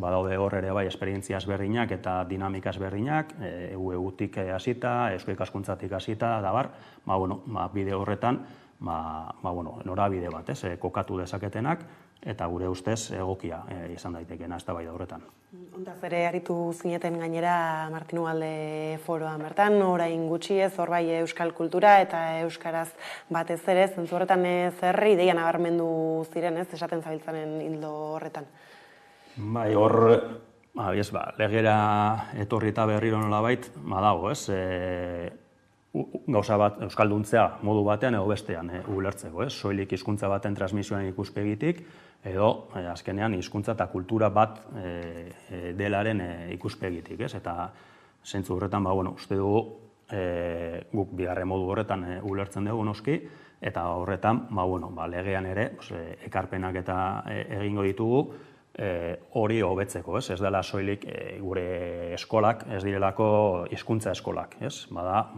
badaude hor ere bai esperientzia ezberdinak eta dinamika ezberdinak, EU-tik hasita, eusko ikaskuntzatik hasita, da bar, bide horretan, norabide bat, kokatu dezaketenak, eta gure ustez egokia izan daitekeena eztabaida horretan. Ondaz ere aritu zineten gainera Martin Ugalde foroan bertan, orain gutxi hor bai euskal kultura eta euskaraz batez ere, zentzu horretan zer ideia nabarmendu ziren, esaten zabiltzanen hildo horretan? Bai, hor, legera etorri eta berriro nolabait, dago, gauza bat euskalduntzea modu batean edo bestean ulertzeko, soilik hizkuntza baten transmisioaren ikuspegitik, edo azkenean hizkuntza eta kultura bat delaren ikuspegitik, eta zentzu horretan, uste dugu guk bigarren modu horretan ulertzen dugu noski, eta horretan, legean ere, ekarpenak eta egingo ditugu, hori hobetzeko, ez dela soilik gure eskolak, ez direlako hizkuntza eskolak, bada,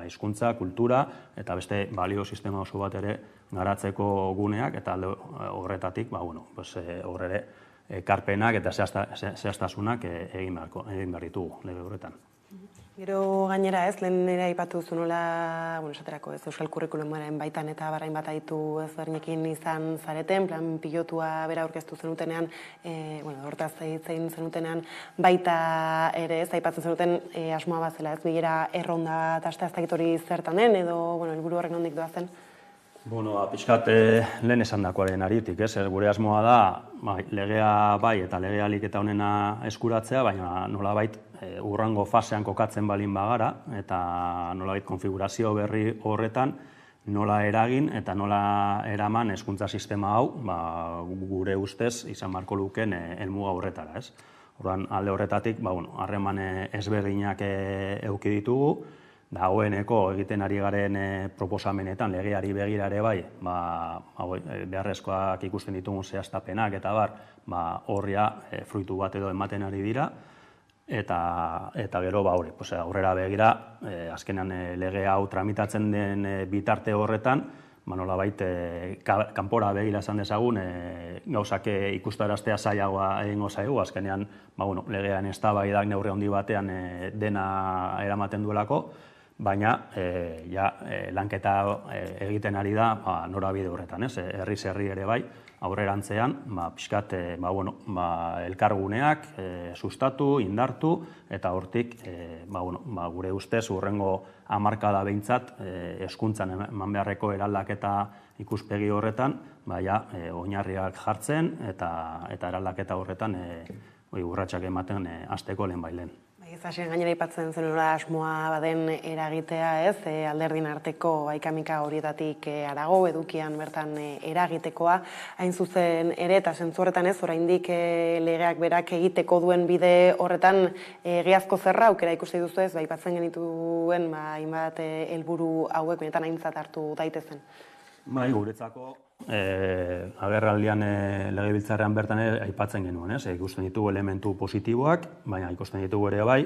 hizkuntza, kultura, eta beste balio sistema oso bat ere garatzeko guneak, eta alde horretatik, hor ere, ekarpenak eta zehaztasunak egin behar ditugu lege horretan. Gero gainera lehen nire aipatu duzu nola, esaterako Euskal Kurrikulumaren baitan eta barrain bat aditu ezberdinekin izan zareten, plan pilotua bera aurkeztu zenutenean, hortaz egin zenutenean, baita ere aipatzen zenuten asmoa bat zela bilera erronda eta ez hori zertan den, edo helburu horrek nondik doa zen? Pixkat lehen esandakoaren aritik, gure asmoa da legea bai eta legea aliketa honena eskuratzea, baina nolabait urrango fasean kokatzen balin bagara, eta nolabait konfigurazio berri horretan nola eragin eta nola eraman hezkuntza sistema hau gure ustez izan beharko lukeen helmuga horretara. Orduan alde horretatik harreman ezberdinak eduki ditugu, dagoeneko egiten ari garen proposamenetan legeari begira ere bai, beharrezkoak ikusten ditugun zehaztapenak eta horria fruitu bat edo ematen ari dira, eta gero aurrera begira, azkenean lege hau tramitatzen den bitarte horretan, nolabait kanpora begira esan dezagun, gauzak ikustaraztea zailagoa egingo zaigu, azkenean legean eztabaidak neurri handi batean dena eramaten duelako, baina lanketa egiten ari da norabide horretan, herriz herri ere bai, aurrerantzean, pixkat elkarguneak sustatu, indartu, eta hortik, gure ustez, hurrengo hamarkada behintzat, hezkuntzan eman beharreko eraldaketa ikuspegi horretan, oinarriak jartzen, eta eraldaketa horretan urratsak ematen hasteko lehen bailen. Hasien gainera aipatzen zenura asmoa baden eragitea, alderdien arteko haikamika horietatik harago, edukian bertan eragitekoa, hain zuzen ere, eta zentzu horretan oraindik legeak berak egiteko duen bide horretan egiazko zerra aukera ikusi duzu aipatzen genituen hainbat helburu hauek benetan aintzat hartu daitezen. Guretzako agerraldian legebiltzarrean bertan aipatzen genuen, ikusten ditugu elementu positiboak, baina ikusten ditugu ere bai,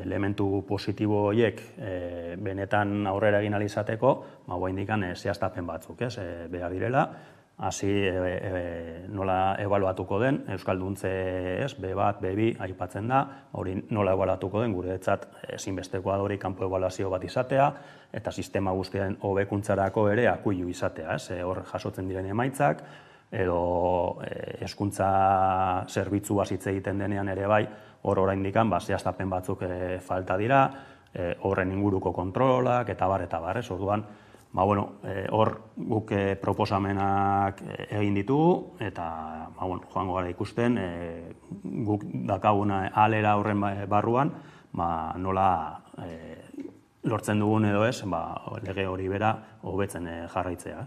elementu positibo horiek benetan aurrera egin ahal izateko, oraindikan zehaztapen batzuk, behar direla, hasi nola ebaluatuko den, euskalduntze B1, B2 aipatzen da, hori nola ebaluatuko den, guretzat ezinbestekoa da hori kanpo ebaluazio bat izatea, eta sistema guztien hobekuntzarako ere akuilu izatea, hor jasotzen diren emaitzak, edo hezkuntza zerbitzu hitz egiten denean ere bai, hor oraindikan zehaztapen batzuk falta dira, horren inguruko kontrolak, eta bar, orduan, hor guk proposamenak egin ditugu, eta joango gara ikusten, guk dakaguna alera horren barruan, nola lortzen dugun edo ez, lege hori bera hobetzen jarraitzea.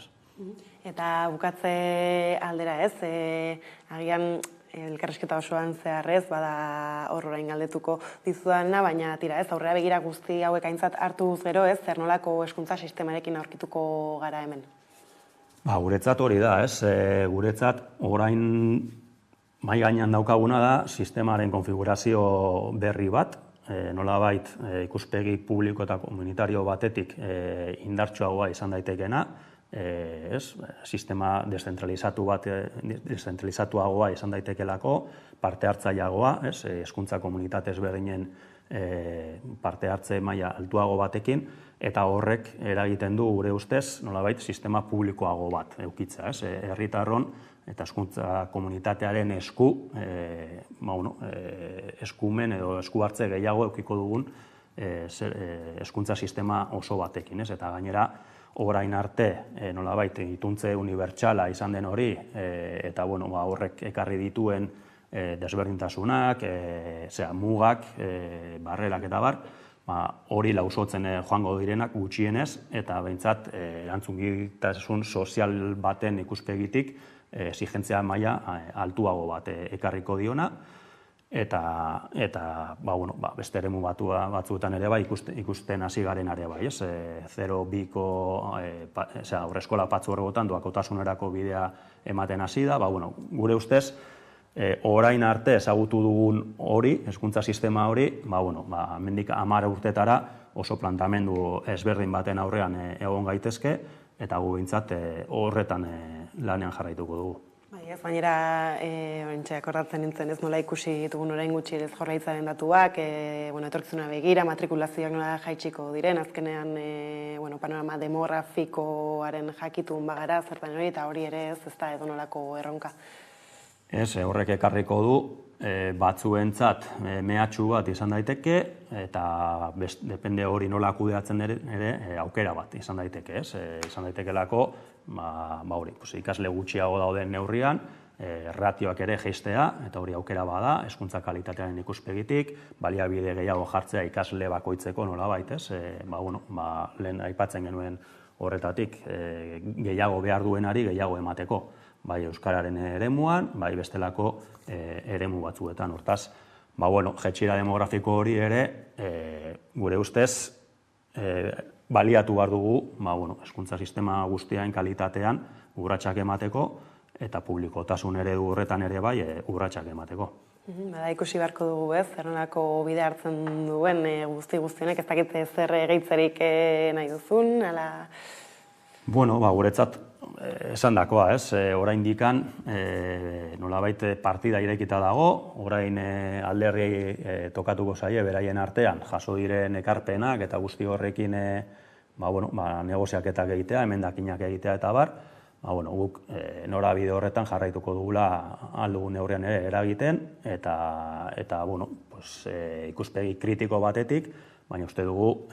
Eta bukatze aldera agian elkarrizketa osoan zeharrez, bada hor orain galdetuko dizudana, baina aurrera begira guzti hauek aintzat hartuz gero zer nolako hezkuntza sistemarekin aurkituko gara hemen? Guretzat hori da, guretzat orain mahai gainean daukaguna da sistemaren konfigurazio berri bat, nolabait ikuspegi publiko eta komunitario batetik indartsuagoa izan daitekena, sistema deszentralizatuagoa izan daitekelako, parte hartzaileagoa, hezkuntza komunitate ezberdinen parte hartze maila altuago batekin, eta horrek eragiten du gure ustez nolabait sistema publikoago bat edukitzea, herritarron eta hezkuntza komunitatearen eskumen edo esku hartze gehiago edukiko dugun hezkuntza sistema oso batekin, eta gainera orain arte nolabait ituntze unibertsala izan den hori, eta horrek ekarri dituen desberdintasunak, mugak, barrerak eta bar, hori lausotzen joango direnak gutxienez, eta behintzat erantzungitasun sozial baten ikuspegitik exigentzia maila altuago bat ekarriko diona, eta beste eremu batzuetan ere bai ikusten hasi garen ere bai, 0-2ko aurreskola patzuergotan doakotasunerako bidea ematen hasi da, gure ustez, orain arte ezagutu dugun hori, hezkuntza sistema hori, hemendik 10 urtetara oso plantamendu ezberdin baten aurrean egon gaitezke, eta gu behintzat horretan lanean jarraituko dugu. Gainera, oraintxe akordatzen nintzen ez nola ikusi dugun orain gutxi ere Jaurlaritzaren datuak, etorkizuna begira, matrikulazioak nola jaitsiko diren, azkenean panorama demografikoaren jakitun bagara, zertan hori, eta hori ere ez da edonolako erronka. Horrek ekarriko du, batzuentzat mehatxu bat izan daiteke, eta depende hori nola kudeatzen ere aukera bat izan daiteke, izan daitekelako, ikasle gutxiago dauden neurrian, ratioak ere jeistea, eta hori aukera bada, hezkuntza kalitatearen ikuspegitik, baliabide gehiago jartzea ikasle bakoitzeko nolabait, lehen aipatzen genuen horretatik, gehiago behar duenari gehiago emateko. Bai euskararen eremuan, bai bestelako eremu batzuetan. Hortaz, jaitsira demografiko hori ere, gure ustez, baliatu behar dugu, hezkuntza sistema guztiain kalitatean urratsak emateko, eta publikotasun eredu horretan ere bai urratsak emateko. Ikusi beharko dugu ez, zerrenako bide hartzen duen guzti-guztionek, ez dakit zer gehitzerik nahi duzun, ala... Guretzat esan dakoa, orain dikan nolabait partida irekita dago, orain alderri tokatuko zaie beraien artean, jaso diren ekarpenak eta guzti horrekin negoziaketak egitea, emendakinak egitea eta bar, guk norabide horretan jarraituko dugula aldugun neurrian ere eragiten, eta ikuspegi kritiko batetik, baina uste dugu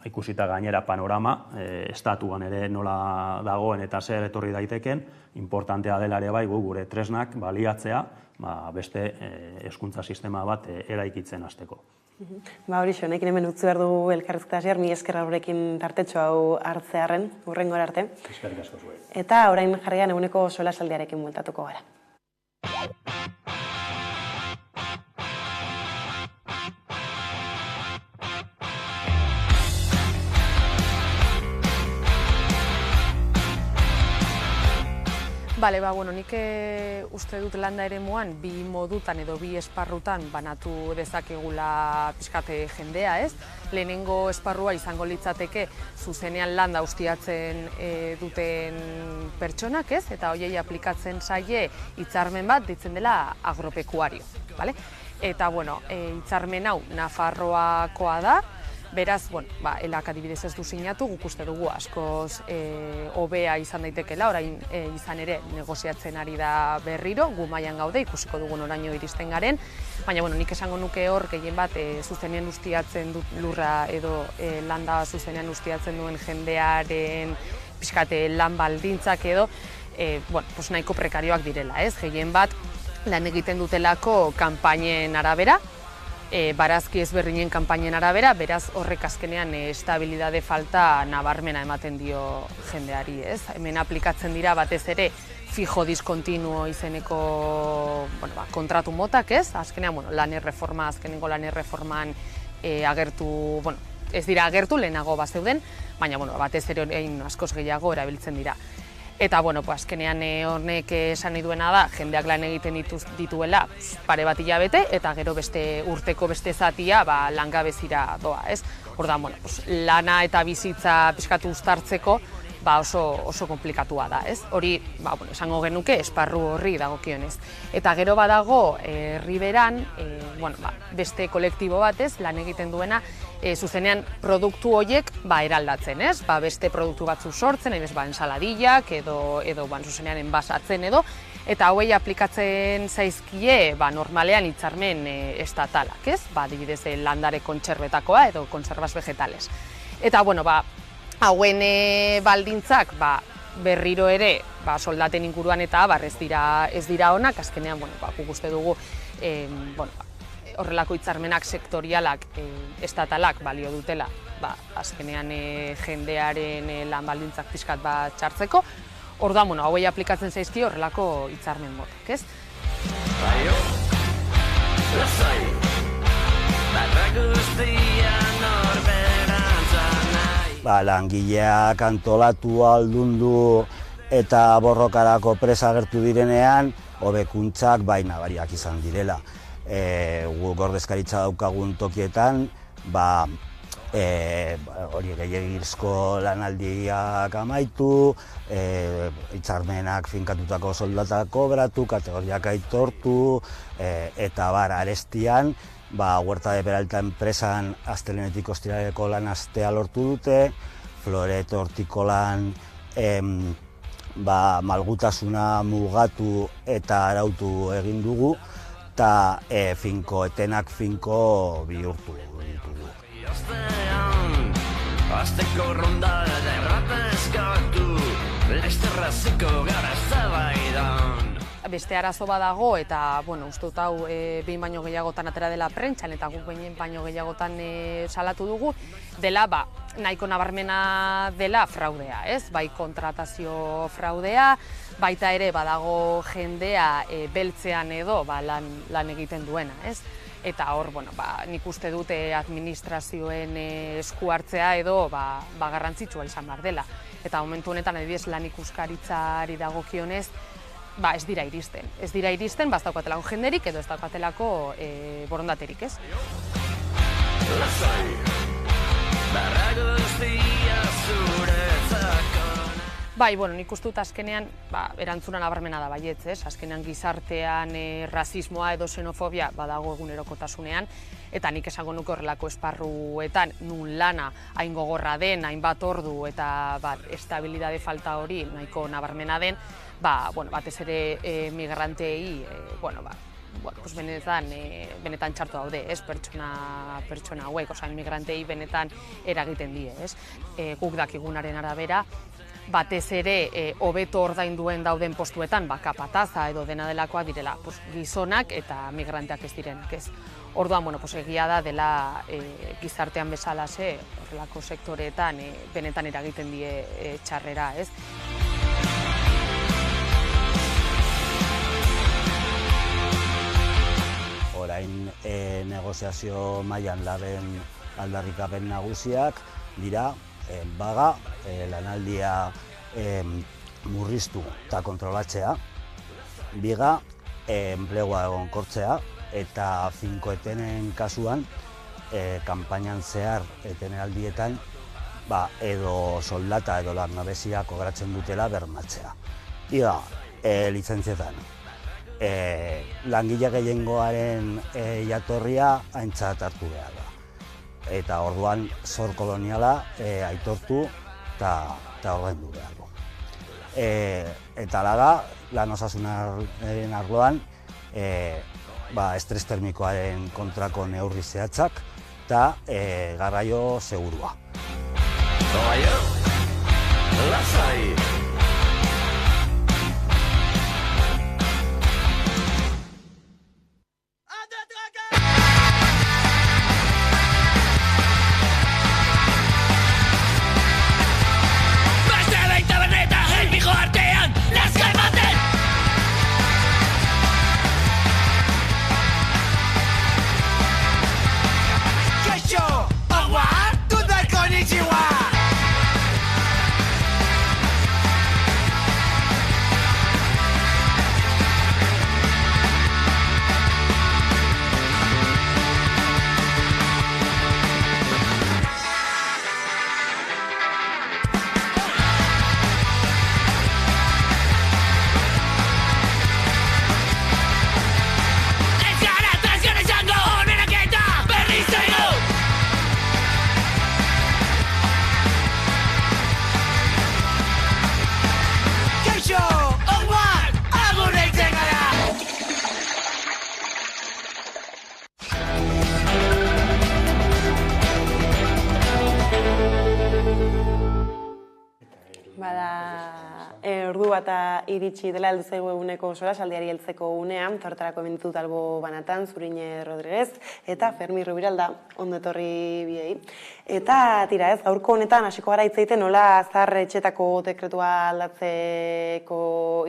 ikusita gainera panorama, estatuan ere nola dagoen eta zer etorri daiteken, importantea dela ere bai gure tresnak baliatzea beste hezkuntza sistema bat eraikitzen hasteko. Horixo, honekin hemen utzi behar dugu elkarrizketa hasier, mila esker horrekin tartetxo hau hartzearren, hurrengora arte. Eskerrik asko zuei. Eta orain jarrian eguneko solasaldiarekin bueltatuko gara. Nik uste dut landa eremuan bi modutan edo bi esparrutan banatu dezakegula pixkate jendea, ez? Lehenengo esparrua izango litzateke zuzenean landa ustiatzen duten pertsonak, ez? Eta hoiei aplikatzen zaie hitzarmen bat deitzen dela agropekuario, bale? Eta, hitzarmen hau Nafarroakoa da, beraz, elak adibidez ez du sinatu, guk uste dugu askoz hobea izan daitekela, orain izan ere negoziatzen ari da berriro, gu mailan gaude, ikusiko dugun oraino iristen garen, baina nik esango nuke hor gehien bat zuzenean ustiatzen dut lurra edo landa zuzenean ustiatzen duen jendearen pixkate lan baldintzak edo nahiko prekarioak direla, ez? Gehien bat lan egiten dutelako kanpainen arabera, barazki ezberdinen kanpainen arabera, beraz horrek azkenean estabilidade falta nabarmena ematen dio jendeari, ez? Hemen aplikatzen dira batez ere fijo diskontinuo izeneko kontratu motak, ez? Azkenean, azkenengo lan erreforman agertu, ez dira agertu, lehenago bazeuden, baina batez ere orain askoz gehiago erabiltzen dira. Eta, azkenean honek esan nahi duena da, jendeak lan egiten dituela pare bat hilabete, eta gero beste urteko beste zatia langabezira doa, ez? Orda, lana eta bizitza pixkatu uztartzeko oso komplikatua da, ez? Hori, esango genuke, esparru horri dagokionez. Eta gero badago, herriberan, beste kolektibo batez, lan egiten duena, zuzenean produktu horiek eraldatzen, ez? Beste produktu batzu sortzen, ensaladillak edo zuzenean enbasatzen edo, eta hauei aplikatzen zaizkie normalean hitzarmen estatalak, ez? Adibidez, landare kontserbetakoa edo konserbas vegetales. Eta, hauen baldintzak berriro ere soldaten inguruan eta ez dira onak, azkenean guk uste dugu horrelako hitzarmenak sektorialak, estatalak balio dutela, azkenean jendearen lan baldintzak pixkat txartzeko, orduan, hauei aplikatzen zaizki horrelako hitzarmen motak, ez? Langileak antolatu, aldundu eta borrokarako presa agertu direnean, hobekuntzak nabariak izan direla. Guk ordezkaritza daukagun tokietan, hori gehiagizko lanaldiak amaitu, hitzarmenak finkatutako soldatak kobratu, kategoriak aitortu, eta arestian, Huerta de Peralta enpresan astelenetik ostiraleko lan astea lortu dute, Floret hortikolan malgutasuna mugatu eta arautu egin dugu, eta etenak finko bihurtu ditugu. Azteko ronda derrapezkatu, lesterraziko gara zabaidan. Beste arazo badago eta, uste dut hau behin baino gehiagotan atera dela prentxan eta guk behin baino gehiagotan salatu dugu, dela nahiko nabarmena dela fraudea, ez? Bai kontratazio fraudea, baita ere badago jendea beltzean edo lan egiten duena, ez? Eta hor, nik uste dute administrazioen esku hartzea edo garrantzitsua izan behar dela. Eta momentu honetan, adibidez, lan ikuskaritzari dagokionez, ez dira iristen. Ez dira iristen, ez daukatelako jenderik edo ez daukatelako borondaterik, ez? Nik uste dut azkenean, erantzuna nabarmena da baietz, ez? Azkenean gizartean rasismoa edo xenofobia badago egunerokotasunean, eta nik esango nuke horrelako esparruetan nun lana hain gogorra den, hainbat ordu eta estabilidade falta hori nahiko nabarmena den, batez ere migrantei, benetan txartu daude, ez, pertsona hauek, migrantei benetan eragiten die, ez. Guk dakigunaren arabera, batez ere hobeto ordainduen dauden postuetan, kapataza edo dena delakoa direla gizonak eta migranteak ez direnak, ez. Orduan, egia da dela gizartean bezalase, horrelako sektoreetan benetan eragiten die txarrera, ez. Orain negoziazio mailan daben aldarrikapen nagusiak dira lanaldia murriztu eta kontrolatzea, biga enplegua egonkortzea eta finkoetenen kasuan kanpainan zehar etenaldietan edo soldata edo langabezia kobratzen dutela bermatzea. Iga, lizentzietan. Langile gehiengoaren jatorria aintzat hartu behar da. Eta orduan zor koloniala aitortu eta ordaindu behar du. Eta laga, lan osasunaren arloan, estres termikoaren kontrako neurri zehatzak eta garraio segurua. Lasai! ordu bata iritsi dela heldu zaigu eguneko solasaldiari heltzeko unean, horretarako hemen ditut albo banatan, Zurine Rodriguez eta Fermi Rubiralda, ondo etorri biei. Eta tira ez, gaurko honetan hasiko gara hitz egiten nola zahar etxetako dekretua aldatzeko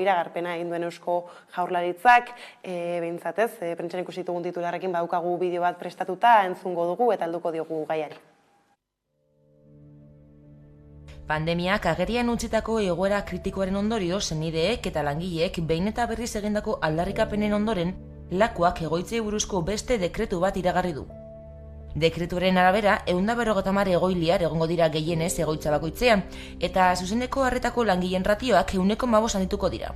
iragarpena egin duen Eusko Jaurlaritzak, behintzat ez, prentsan ikusi ditugun titularrekin badaukagu bideo bat prestatuta, entzungo dugu eta helduko diogu gaiari. Pandemiak agerian utzitako egoera kritikoaren ondorio senideek eta langileek behin eta berriz egindako aldarrikapenen ondoren lakuak egoitzei buruzko beste dekretu bat iragarri du. Dekretuaren arabera, 150 egoiliar egongo dira gehienez egoitza bakoitzean, eta zuzeneko harretako langileen ratioak 1,5 handituko dira.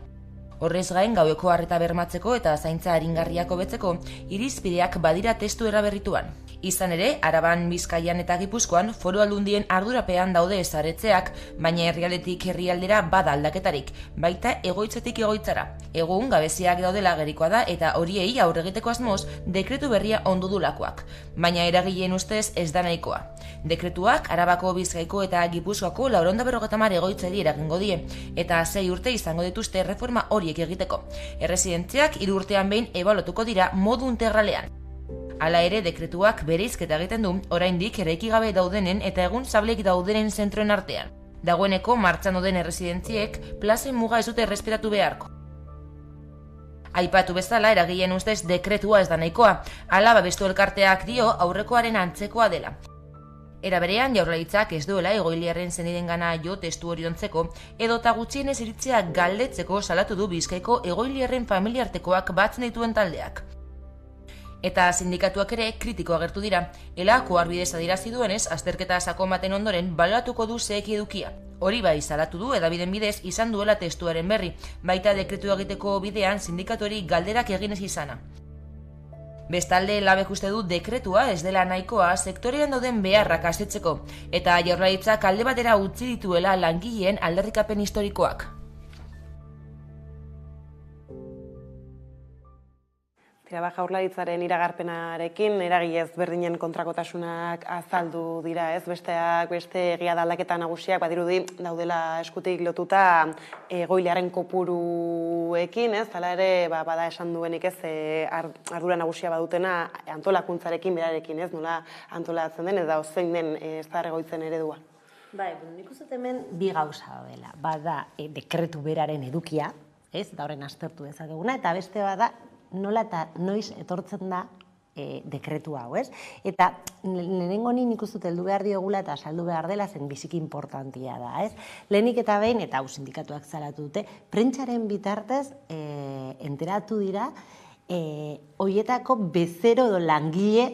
Horrez gain, gaueko harreta bermatzeko eta zaintza aringarriak hobetzeko, irizpideak badira testu eraberrituan. Izan ere, Araban, Bizkaian eta Gipuzkoan foru aldundien ardurapean daude ezaretzeak, baina herrialdetik herrialdera bada aldaketarik, baita egoitzetik egoitzara. Egun, gabeziak daudela gerikoa da eta horiei aurre egiteko asmoz, dekretu berria ondu du lakuak. Baina eragileen ustez ez da nahikoa. Dekretuak Arabako, Bizkaiko eta Gipuzkoako 450 egoitzari eragingo die, eta 6 urte izango dituzte reforma horiek egiteko. Erresidentziak 3 urtean behin ebaluatuko dira modu integralean. Hala ere, dekretuak bereizketa egiten du, oraindik eraiki gabe daudenen eta egun sablek daudenen zentroen artean. Dagoeneko martxan dauden erresidentziek plazen muga ez dute errespetatu beharko. Aipatu bezala, eragileen ustez dekretua ez da nahikoa, hala babestu elkarteak dio aurrekoaren antzekoa dela. Era berean, Jaurlaritzak ez duela egoiliarren zenidengana jo testu hori ontzeko, edota gutxienez iritzea galdetzeko salatu du Bizkaiko egoiliarren familiartekoak batzen dituen taldeak. Eta sindikatuak ere kritiko agertu dira. Elako arbidez adirazi duenez, azterketa sakon baten ondoren baloratuko du zeheki edukia. Hori bai salatu du edabiden bidez izan duela testuaren berri, baita dekretu egiteko bidean sindikatuari galderak eginez izana. Bestalde, Labek uste du dekretua ez dela nahikoa sektorean dauden beharrak asetzeko, eta Jaurlaritzak alde batera utzi dituela langileen aldarrikapen historikoak. Jaurlaritzaren iragarpenarekin eragile ezberdinen kontrakotasunak azaldu dira, ez? Besteak beste egia da aldaketa nagusiak badirudi daudela eskutik lotuta egoiliarren kopuruekin, ez? Hala ere, bada esan duenik ez ardura nagusia badutena antolakuntzarekin berarekin, ez? Nola antolatzen den eta zein den zahar egoitzen eredua. Bai, nik uste hemen bi gauza dela. Bada dekretu beraren edukia, ez? Da horren aztertu dezakeguna, eta beste bada nola eta noiz etortzen da dekretu hau, ez? Eta lehenengo nik uste heldu behar diogula eta saldu behar dela zen biziki importantia da, ez? Lehenik eta behin, eta hau sindikatuak zalatu dute, prentsaren bitartez enteratu dira hoietako bezero edo langile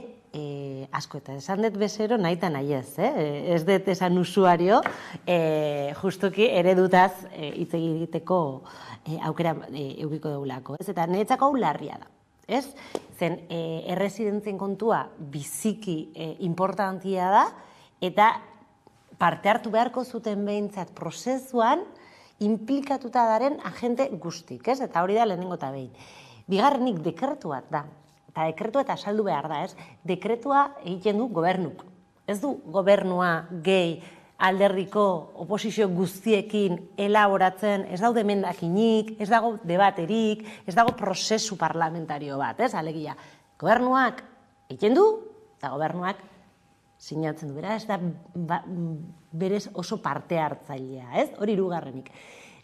asko, eta esan dut bezero nahi eta nahi ez, ez dut esan usuario, justuki eredutaz hitz egiteko aukera eukiko dugulako, ez? Eta niretzako hau larria da, ez? Zen erresidentzien kontua biziki importantia da, eta parte hartu beharko zuten behintzat prozesuan implikatuta daren agente guztik, ez? Eta hori da lehenengo eta behin. Bigarrenik dekretua da, eta dekretua eta saldu behar da, ez? Dekretua egiten du gobernuk. Ez du gobernua gehi alderdiko oposizio guztiekin elaboratzen, ez daude emendakinik, ez dago debaterik, ez dago prozesu parlamentario bat, ez? Alegia, gobernuak egiten du, eta gobernuak sinatzen du, bera, ez da berez oso parte hartzailea, ez? Hori hirugarrenik.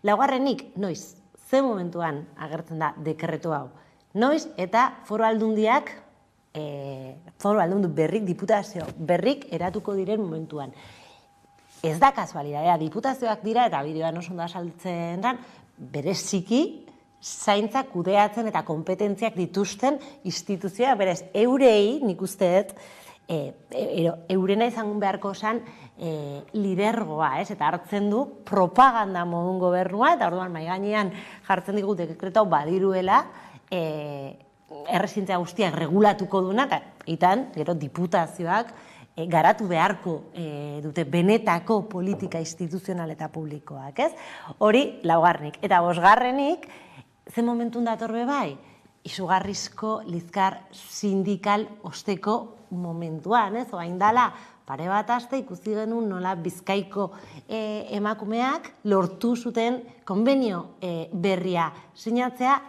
Laugarrenik, noiz, ze momentuan agertzen da dekretu hau? Noiz eta foru aldundiak, foru aldundu berrik, diputazio berrik eratuko diren momentuan. Ez da kasualidadea, diputazioak dira, eta bideoan oso da saltzen dan, bereziki zaintzak kudeatzen eta kompetentziak dituzten instituzioa, berez, eurei, nik usteet, eurena izango beharko zen lidergoa, ez? Eta hartzen du propaganda modun gobernua, eta orduan mai gainean jartzen digu dekretau badiruela, errezidentzia guztiak regulatuko duna, eta gero diputazioak garatu beharko dute benetako politika instituzional eta publikoak, ez? Hori laugarrenik. Eta bosgarrenik, ze momentun datorbe bai? Izugarrizko lizkar sindikal osteko momentuan, ez? Oain dala pare bat aste ikusi genuen nola Bizkaiko emakumeak lortu zuten konbenio berria sinatzea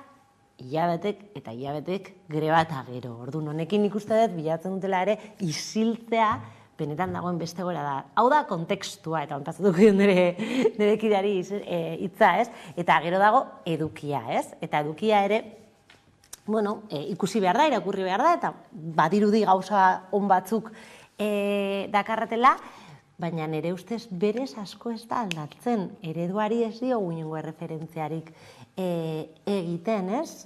hilabetek eta hilabetek greba eta gero. Orduan honekin ikuste dut bilatzen dutela ere isiltzea benetan dagoen beste gora da. Hau da kontekstua, eta ontatzatuko dion nire kideari hitza, ez? Eta gero dago edukia, ez? Eta edukia ere, bueno, ikusi behar da, irakurri behar da, eta badirudi gauza on batzuk dakarratela, baina nire ustez berez asko ez da aldatzen. Ereduari ez diogu inongo erreferentziarik egiten, ez?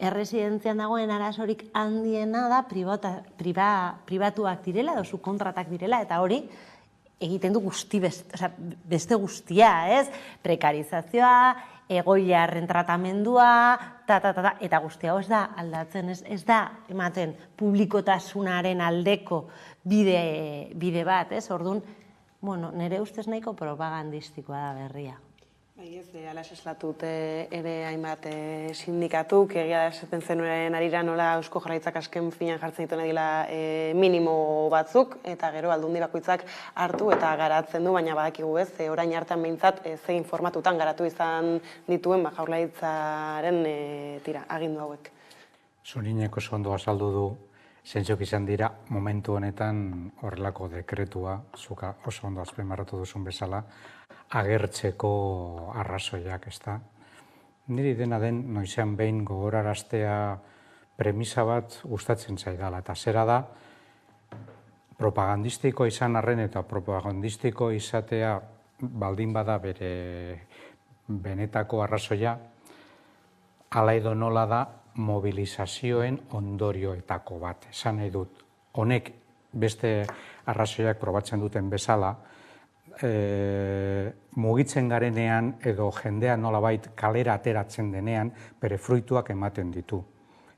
Erresidentzian dagoen arazorik handiena da pribatuak direla, edo subkontratak direla, eta hori egiten du beste guztia, ez? Prekarizazioa, egoilarren tratamendua, eta guztia ez da aldatzen, ez da ematen publikotasunaren aldeko bide bat, ez? Orduan, nire ustez nahiko propagandistikoa da berria. Bai ez, ala eslatut ere hainbat sindikatuk, egia da esaten zenuen arira nola Eusko Jaurlaritzak azken finean jartzen dituen dira minimo batzuk, eta gero aldundi bakoitzak hartu eta garatzen du, baina badakigu ez, orain hartan behintzat zein formatutan garatu izan dituen Jaurlaritzaren agindu hauek. Zurinek oso ondo azaldu du, zentzok izan dira momentu honetan horrelako dekretua, zuka oso ondo azpimarratu duzun bezala, agertzeko arrazoiak, ezta. Niri dena den noizean behin gogoraraztea premisa bat gustatzen zaidala, eta zera da propagandistiko izan arren eta propagandistiko izatea baldin bada bere benetako arrazoia, hala edo nola da mobilizazioen ondorioetako bat. Esan nahi dut, honek beste arrazoiak probatzen duten bezala, mugitzen garenean edo jendean nolabait kalera ateratzen denean bere fruituak ematen ditu.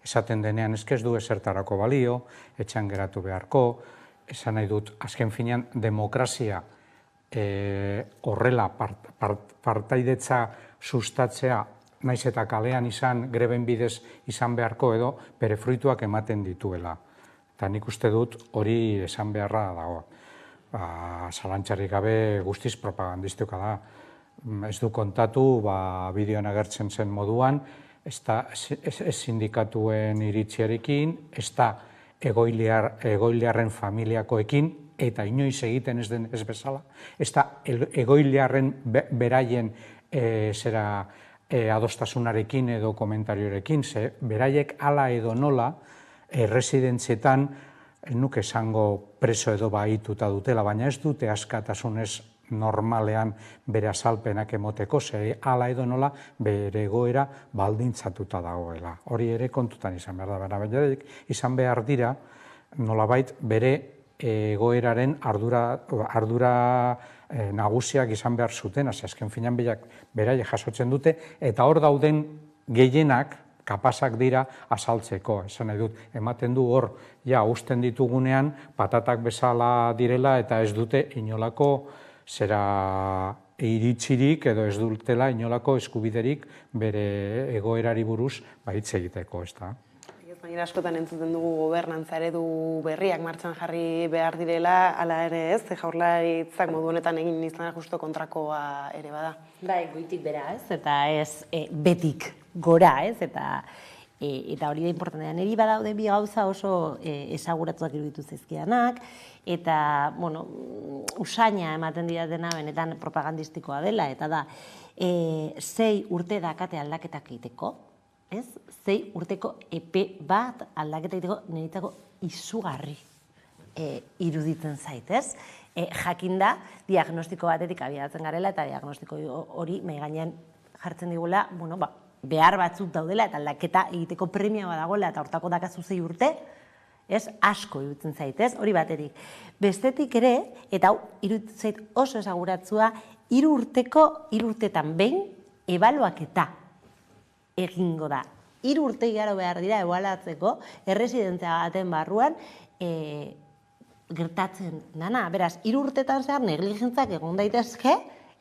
Esaten denean ez du ezertarako balio, etxean geratu beharko, esan nahi dut, azken finean demokrazia horrela partaidetza sustatzea naiz eta kalean izan, greben bidez izan beharko edo bere fruituak ematen dituela. Eta nik uste dut hori esan beharra dago. Zalantzarik gabe guztiz propagandistikoa da. Ez du kontatu, bideoan agertzen zen moduan, ez sindikatuen iritziarekin, ez da egoiliarren familiakoekin, eta inoiz egiten ez den ez bezala, ez da egoiliarren beraien adostasunarekin edo komentariorekin, ze beraiek hala edo nola, erresidentzietan, nuke esango preso edo bahituta dutela, baina ez dute askatasunez normalean bere azalpenak emoteko, ze hala edo nola bere egoera baldintzatuta dagoela. Hori ere kontutan izan behar da, baina izan behar dira nolabait bere egoeraren ardura nagusiak izan behar zuten, azken finan beraiek jasotzen dute, eta hor dauden gehienak kapasak dira azaltzeko, esan nahi dut, ematen du hor, usten ditugunean, patatak bezala direla eta ez dute inolako iritzirik edo ez dutela inolako eskubiderik bere egoerari buruz hitz egiteko, ez da. Baina askotan entzuten dugu gobernantza eredu berriak martxan jarri behar direla, ala ere ez, Jaurlaritzak modu honetan egin izan justo kontrakoa ere bada. Bai, goitik bera ez, eta ez betik gora ez, eta hori da importantea. Neri badaude bi gauza oso esaguratuak iruditu zaizkidanak, eta, usaina ematen didatena benetan propagandistikoa dela, eta da, 6 urte dakate aldaketak egiteko, ez? 6 urteko epe bat aldaketa egiteko niretzako izugarri iruditzen zait, ez? Jakinda, diagnostiko batetik abiatzen garela eta diagnostiko hori mahai gainean jartzen digula, behar batzuk daudela eta aldaketa egiteko premia badagoela eta hortako dakazu 6 urte, ez? Asko iruditzen zait, ez? Hori batetik. Bestetik ere, eta hau iruditzen zait oso esaguratzua, 3 urtetan behin ebaluaketa egingo da. 3 urte igaro behar dira ebaluatzeko erresidentzia baten barruan gertatzen dana. Beraz, 3 urtetan zehar negligentzak egon daitezke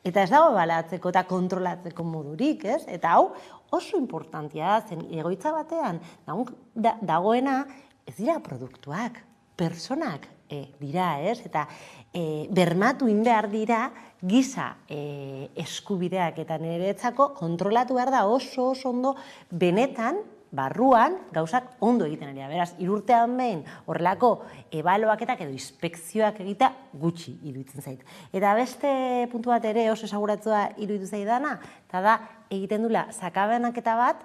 eta ez dago ebaluatzeko eta kontrolatzeko modurik, ez? Eta hau oso importantia da, zen egoitza batean dagoena ez dira produktuak, personak dira, ez? Eta bermatu behar dira giza eskubideak eta niretzako kontrolatu behar da oso ondo benetan barruan gauzak ondo egiten ari da. Beraz, 3 urtean behin horrelako ebaloaketak edo inspekzioak egita gutxi iruditzen zait. Eta beste puntu bat ere oso esaguratzua iruditu zaidana, eta da egiten dula sakabanaketa bat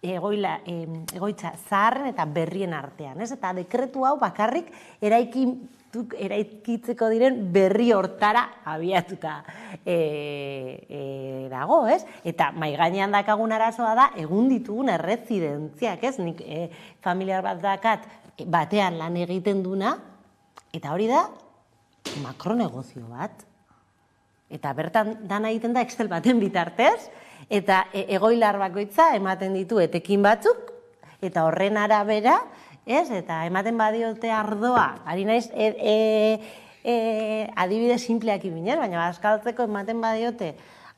egoitza zaharren eta berrien artean, ez? Eta dekretu hau bakarrik eraikitzeko diren berri hortara abiatuta dago, ez? Eta mahai gainean dakagun arazoa da egun ditugun erresidentziak, ez? Nik familiar bat dakat batean lan egiten duna, eta hori da makronegozio bat. Eta bertan dana egiten da Excel baten bitartez, eta egoilar bakoitza ematen ditu etekin batzuk, eta horren arabera, ez? Eta ematen badiote ardoa, ari naiz adibide simpleak ibinez, baina bazkaltzeko ematen badiote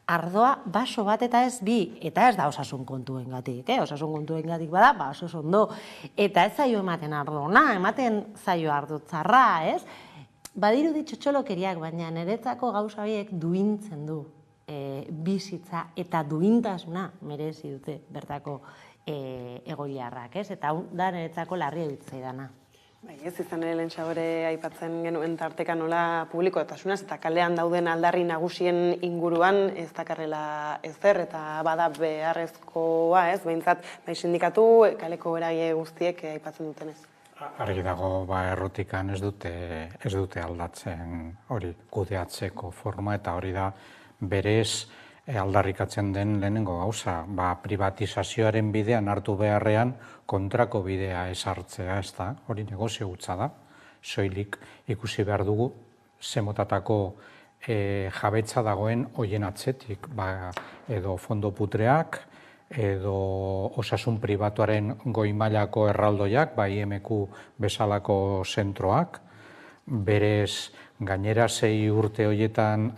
ardoa baso bat eta ez bi, eta ez da osasun kontuengatik, osasun kontuengatik bada, oso ondo, eta ez zaio ematen ardona, ematen zaio ardotzarra, ez? Badirudi txotxolokeriak, baina niretzako gauza horiek duintzen du bizitza eta duintasuna merezi dute bertako egoiliarrak, ez? Eta da niretzako larria iruditzen zaidana. Bai, ez izan ere lehentxabore aipatzen genuen tarteka nola publikotasunaz eta kalean dauden aldarri nagusien inguruan ez dakarrela ezer eta bada beharrezkoa, ez? Behintzat, bai sindikatu, kaleko eragile guztiek aipatzen dutenez. Argi dago, errotikan ez dute aldatzen hori kudeatzeko forma eta hori da berez aldarrikatzen den lehenengo gauza. Privatizazioaren bidean hartu beharrean kontrako bidea ezartzea, ez da, hori negozio gutza da. Soilik ikusi behar dugu zemotatako jabetza dagoen hoien atzetik, edo fondo putreak, edo osasun pribatuaren goi mailako erraldoiak, IMQ bezalako zentroak, berez gainera 6 urte horietan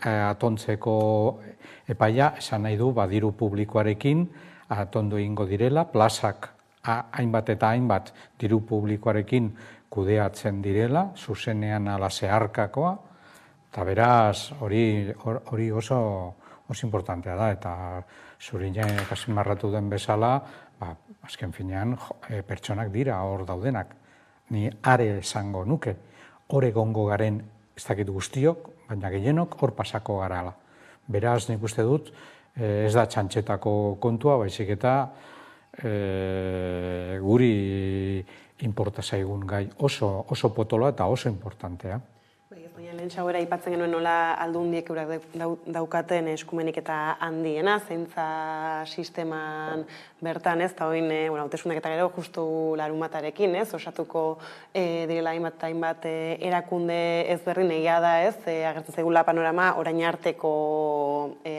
atontzeko epaia, esan nahi du, diru publikoarekin atondo egingo direla, plazak hainbat eta hainbat diru publikoarekin kudeatzen direla, zuzenean ala zeharkakoa, eta beraz hori oso importantea da, eta zurinek azpimarratu den bezala, azken finean pertsonak dira hor daudenak. Ni are esango nuke, hor egongo garen ez dakit guztiok, baina gehienok hor pasako garala. Beraz, nik uste dut, ez da txantxetako kontua, baizik eta guri inporta zaigun gai oso potoloa eta oso importantea. Lehentxagora aipatzen genuen nola aldundiek eurak daukaten eskumenik eta handiena, zeintza sisteman bertan, ez, eta oin, hauteskundeak eta gero, justu larunbatarekin, ez, osatuko direla hainbat erakunde ezberdin egia da, ez, agertzen zaigula panorama, orain arteko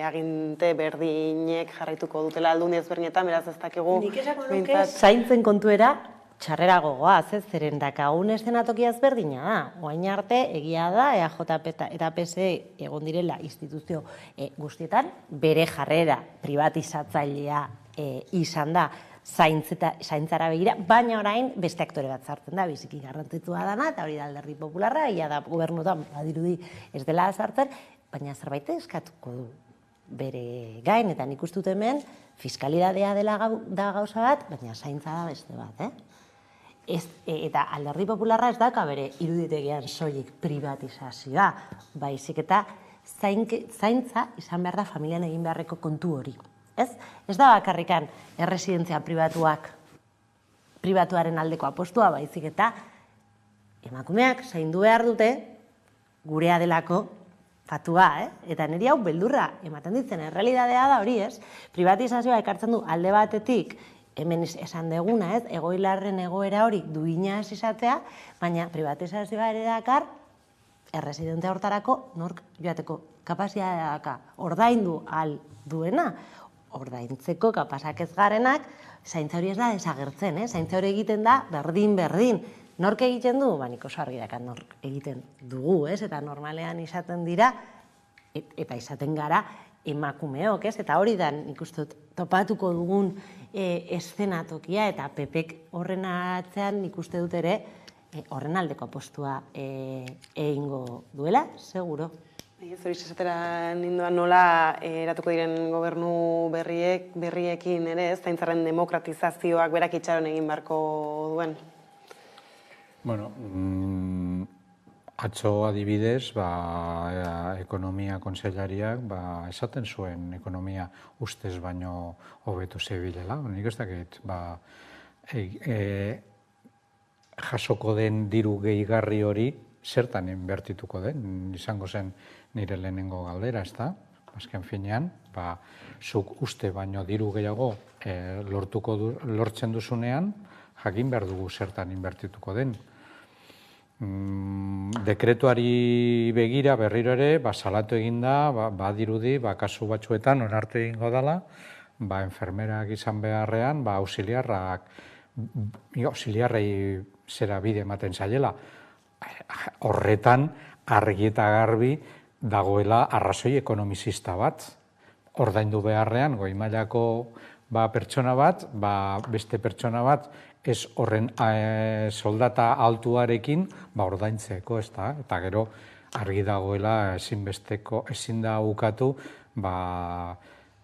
aginte berdinek jarraituko dutela aldundi ezberdinetan, beraz ez dakigu. Nik esako nuke zaintzen kontuera, txarrera gogoaz, ez, zeren dakagun eszenatokia ezberdina da. Oain arte, egia da, EAJ eta PSE egon direla instituzio guztietan, bere jarrera privatizatzailea izan da zaintzara begira, baina orain beste aktore bat sartzen da, biziki garrantzitsua dana, eta hori da Alderdi Popularra, ia da gobernutan badirudi ez dela sartzen, baina zerbait eskatuko du bere gain, eta nik uste dut hemen fiskalidadea dela da gauza bat, baina zaintza da beste bat, eta Alderdi Popularra ez daka bere iruditegian soilik privatizazioa, baizik eta zaintza izan behar da familian egin beharreko kontu hori. Ez da bakarrikan erresidentzia pribatuaren aldeko apostua, baizik eta emakumeak zaindu behar dute gurea delako fatua, eta niri hau beldurra ematen ditzen, errealidadea da hori, ez? Privatizazioa ekartzen du alde batetik, hemen esan deguna, ez? Egoilarren egoera hori duina ez izatea, baina privatizazioa ere dakar, erresidentzia hortarako nork joateko kapazitatea daka, ordaindu ahal duena, ordaintzeko kapazak ez garenak, zaintza hori ez da desagertzen, zaintza hori egiten da berdin. Nork egiten du? Nik oso argi dakat nork egiten dugu, eta normalean izaten dira, eta izaten gara emakumeok, eta hori da nik uste topatuko dugun eszenatokia, eta PPek horren atzean nik uste dut ere horren aldeko apostua egingo duela, seguro. Zori esatera ninduan nola eratuko diren gobernu berriekin ere, ez zaintzaren demokratizazioak berak itxaron egin beharko duen? Bueno, atzo adibidez, ekonomia kontseilariak esaten zuen ekonomia ustez baino hobeto zebilela. Nik ez dakit, jasoko den diru gehigarri hori zertan inbertituko den, izango zen nire lehenengo galdera, ez da? Azken finean, zuk uste baino diru gehiago lortzen duzunean, jakin behar dugu zertan inbertituko den. Dekretuari begira berriro ere, salatu eginda, badirudi, kasu batzuetan onartu egingo dela, enfermerak izan beharrean, auxiliarrei zera bide ematen zaiela. Horretan, argi eta garbi dagoela arrazoi ekonomizista bat. Ordaindu beharrean, goi mailako pertsona bat, beste pertsona bat, ez horren soldata altuarekin ordaintzeko, ez da? Eta gero argi dagoela ezin da ukatu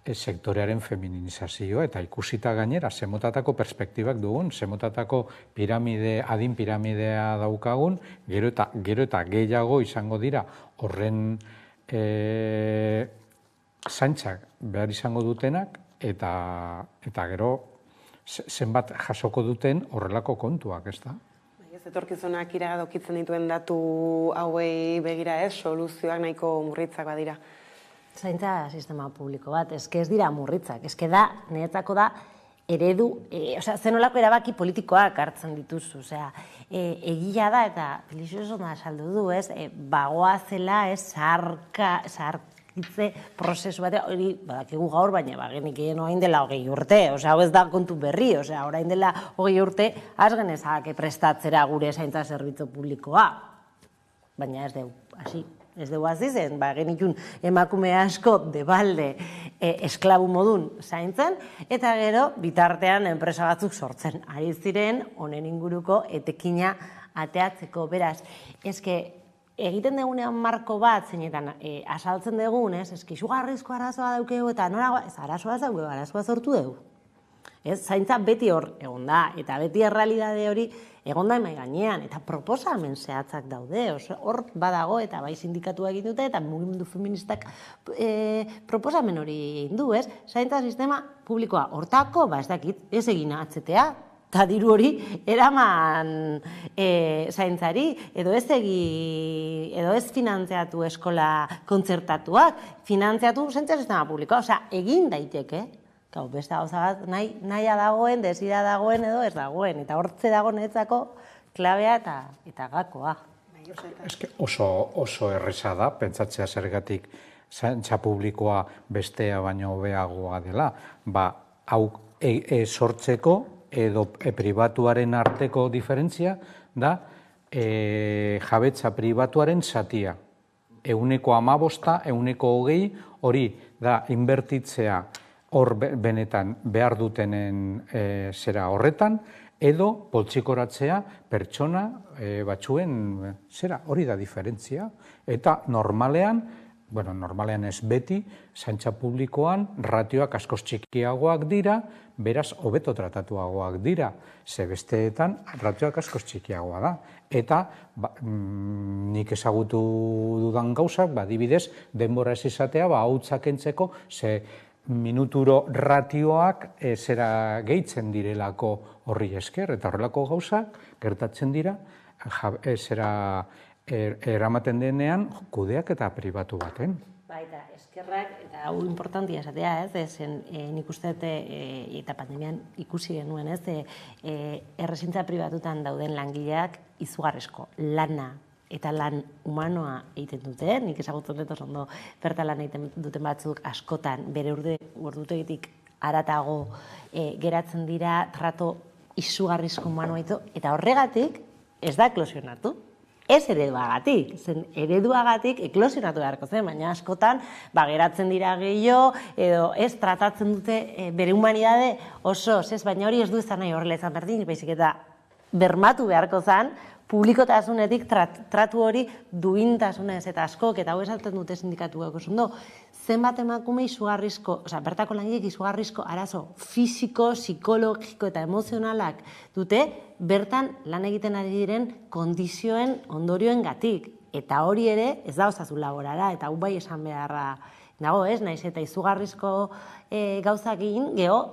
sektorearen femininizazio eta ikusita gainera zemotatako perspektibak dugun, zemotatako adin piramidea daukagun, gero eta gehiago izango dira horren zaintzak behar izango dutenak eta gero zenbat jasoko duten horrelako kontuak, ez da? Etorkizunak iradokitzen dituen datu hauei begira ez, soluzioak nahiko murritzak badira. Zaintza sistema publiko bat, ez dira murritzak, niretzako da eredu, zenolako erabaki politikoak hartzen dituzu, egia da eta Felixio da saldu du, bagoa zela zaharkitze prozesu bat, hori badakigu gaur, baina genik egin orain dela 20 urte, hau ez da kontu berri, orain dela 20 urte, az genezak prestatzera gure zaintza zerbitzu publikoa, baina ez dugu, hasi. Ez dugu azizen, genikun emakume asko debalde esklabu modun zaintzen, eta gero bitartean enpresa batzuk sortzen. Ari ziren, honen inguruko etekina ateatzeko. Beraz, egiten dugunean marko bat, zeinetan asaltzen dugun, izugarrizko arazoa daukegu, eta noragoa, ez arazoa daukegu, arazoa sortu dugu. Zaintza beti hor egon da, eta beti errealidade hori egon da emai gainean, eta proposamen zehatzak daude, hor badago, eta bai sindikatua egin dute, eta mugimendu feministak proposamen hori egin du, zaintza sistema publikoa hortako, ez dakit, ez egin atzetea, eta diru hori eraman zaintzari, edo ez finantziatu eskola kontzertatuak, finantziatu zaintza sistema publikoa, egin daiteke, beste gauza bat nahia dagoen, desira dagoen edo ez dagoen, eta hortze dago niretzako klabea eta gakoa. Oso erreza da, pentsatzea zergatik zaintza publikoa bestea baino hobeagoa dela. Hau sortzeko edo pribatuaren arteko diferentzia da jabetza pribatuaren zatia. 15%, 20% hori da inbertitzea hor benetan behar dutenen zera horretan, edo poltsikoratzea pertsona batzuen zera, hori da diferentzia. Eta normalean ez beti, zaintza publikoan ratioak askoz txikiagoak dira, beraz hobeto tratatuagoak dira, ze besteetan ratioak askoz txikiagoa da. Eta nik ezagutu dudan gauzak, adibidez, denbora ez izatea, hautsak entzeko, ze minuturo ratioak zera gehitzen direlako horri esker, eta horrelako gauzak gertatzen dira, zera eramaten denean kudeak eta pribatu baten. Eta eskerrak, eta hau importantia esatea, nik uste eta pandemian ikusi genuen, errezintza pribatutan dauden langileak izugarrizko lana eta lan humanoa egiten dute, nik ezagutzen dut ondo bertan lan egiten duten batzuk askotan bere ordutegitik haratago geratzen dira trato izugarrizko humanoa ditu, eta horregatik ez da eklosionatu. Ez ereduagatik, ereduagatik eklosionatu beharko zen, baina askotan geratzen dira gehiago, edo ez tratatzen dute bere humanidade oso, baina hori ez du izan nahi horrela izan berdin, baizik eta bermatu beharko zen publikotasunetik tratu hori duintasunez eta askok, eta hau esaten dute sindikatuak oso ondo, zenbat emakume izugarrizko, bertako langileek izugarrizko arazo fisiko, psikologiko eta emozionalak dute, bertan lan egiten ari diren kondizioen ondorioengatik. Eta hori ere ez da osasun laborala, eta hau bai esan beharra dago, ez? Naiz eta izugarrizko gauzak egin, geho,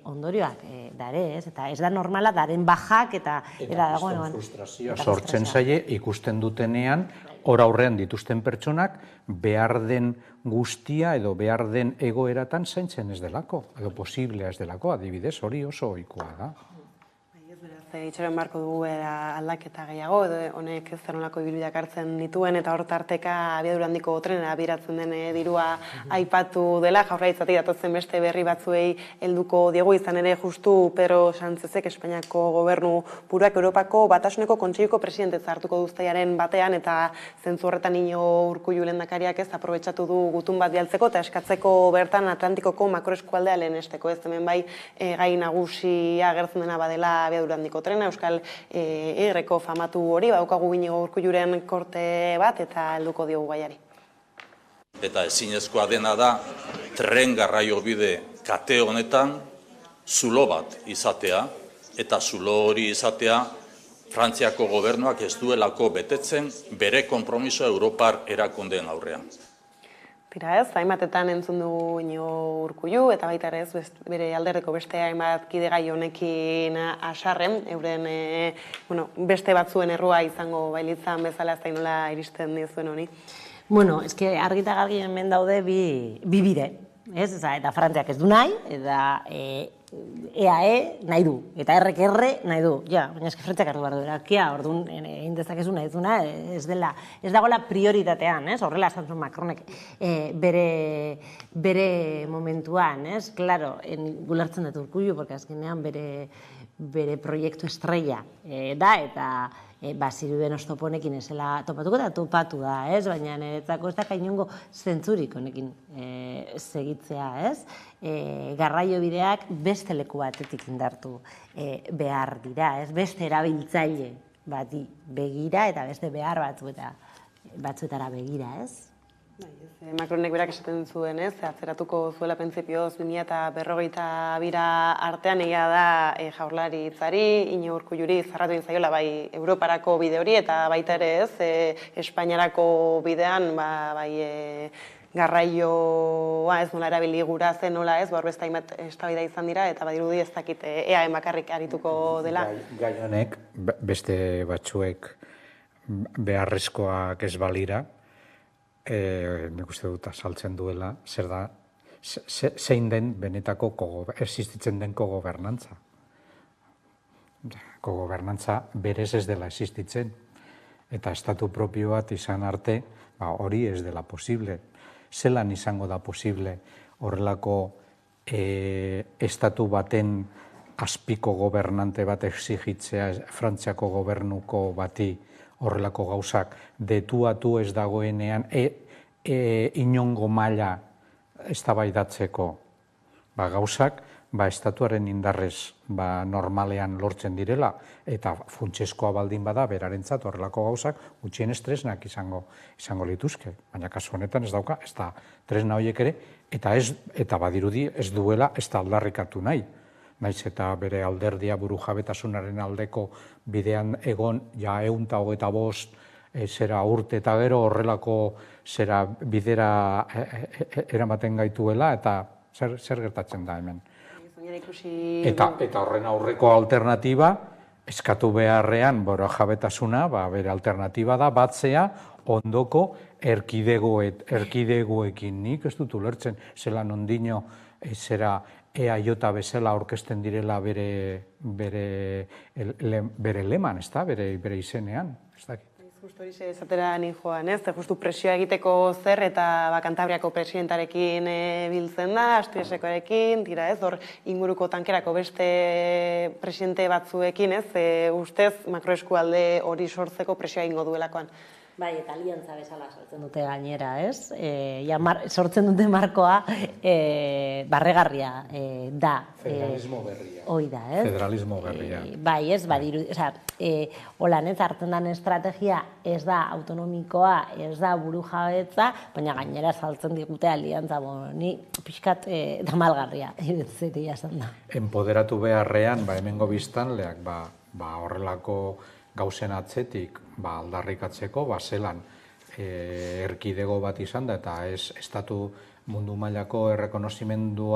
ondorioak dare, ez? Eta ez da normala daren bajak eta dagoen frustrazioa sortzen zaie ikusten dutenean hor aurrean dituzten pertsonak behar den guztia edo behar den egoeratan zaintzen ez delako, edo posiblea ez delako, adibidez hori oso ohikoa da. Itxoren barko dugu aldaketa gehiago, edo honek ez zenolako ibilbideak hartzen dituen, eta hor tarteka abiadura handiko trenera biratzen den dirua aipatu dela, Jaurlaritzatik datozen beste berri batzuei helduko diegu, izan ere justu Pedro Sánchezek Espainiako gobernu buruak Europako Batasuneko Kontseiluko presidente hartuko duztaiaren batean, eta zentzu horretan Urkullu lehendakariak ez aprobetxatu du gutun bat bialtzeko eta eskatzeko bertan Atlantikoko makroeskualdea lehenesteko, ez hemen bai gai nagusia agertzen dena badela abiadura handiko trena, Euskal Herriko famatu hori, badaukagu Iñigo Urkulluren korte bat, eta helduko diogu gaiari. Eta ezinezkoa dena da, tren garraio bide kate honetan zulo bat izatea, eta zulo hori izatea Frantziako gobernuak ez duelako betetzen bere konpromiso Europar erakundeen aurrean. Tira ez, hainbatetan entzun dugu Iñigo Urkullu, eta baita ere ez bere alderdeko beste hainbat kide gai honekin asarren, euren beste batzuen errua izango bailitzan bezala ez da inola iristen dizuen honi. Bueno, eske argita gargi hemen daude bi bide, ez? Eta Frantziak ez du nahi, eta EAE nahi du, eta errekerre nahi du. Ja, baina eske Frantziak hartu behar du erakia, orduan egin dezakezu nahi duzuna, ez dagoela prioritatean, ez? Horrela esan zuen Macronek bere momentuan, ez? Claro, gulertzen dut Urkullu, porque azkenean bere proiektu estrella da, eta ziruden oztopo honekin ezela topatuko eta topatu da, ez? Baina niretzako ez da inongo zentzurik honekin segitzea, ez? Garraio bideak beste leku batetik indartu behar dira, ez? Beste erabiltzaile bati begira eta beste behar batzuetara begira, ez? Macronek berak esaten zuen, ez? Atzeratuko zuela pentsipioz 2052 artean egia da Jaurlaritzari, Iñigo Urkulluri zarratu egin zaiola bai Europarako bide hori eta baita ere, ez? Espainiarako bidean bai garraioa ez nola erabili gura zen nola ez, beste hainbat eztabaida izan dira eta badirudi ez dakit EAen bakarrik arituko dela. Gai honek beste batzuek beharrezkoak ez balira, nik uste dut azaltzen duela, zer da, zein den benetako existitzen den kogobernantza. Kogobernantza berez ez dela existitzen, eta estatu propio bat izan arte, hori ez dela posible. Zelan izango da posible horrelako estatu baten azpiko gobernante bat exigitzea Frantziako gobernuko bati horrelako gauzak detuatu ez dagoenean inongo maila eztabaidatzeko gauzak estatuaren indarrez normalean lortzen direla eta funtsezkoa baldin bada berarentzat horrelako gauzak gutxienez tresnak izango lituzke, baina kasu honetan ez dauka, ez da tresna horiek ere eta badirudi ez duela ez da aldarrikatu nahi. Naiz eta bere alderdia burujabetasunaren aldeko bidean egon, ja 125 zera urte eta gero horrelako zera bidera eramaten gaituela eta zer gertatzen da hemen. Eta horren aurreko alternatiba, eskatu beharrean burujabetasuna, bere alternatiba da batzea ondoko erkidegoekin. Nik ez dut ulertzen, zelan ondino zera EAJ bezala aurkezten direla bere leman, ez da, bere izenean, ez dakit. Justu hori esatera ninjoan, ez? Justu presioa egiteko zer eta Kantabriako presidentarekin biltzen da, Asturiasekoarekin, tira ez, hor inguruko tankerako beste presidente batzuekin, ez? Ustez makroeskualde hori sortzeko presioa egingo duelakoan. Bai, eta aliantza bezala sortzen dute gainera, ez? Sortzen dute markoa barregarria da. Federalismo berria. Hoi da, ez? Federalismo berria. Bai, ez, badiru, holan ez, hartzen den estrategia ez da autonomikoa, ez da burujabetza, baina gainera saltzen digute aliantza, ni pixkat damalgarria, iruditzea esan da. Enpoderatu beharrean, hemengo biztanleak, horrelako gauzen atzetik aldarrikatzeko, zelan erkidego bat izan da, eta ez estatu mundu mailako errekonozimendu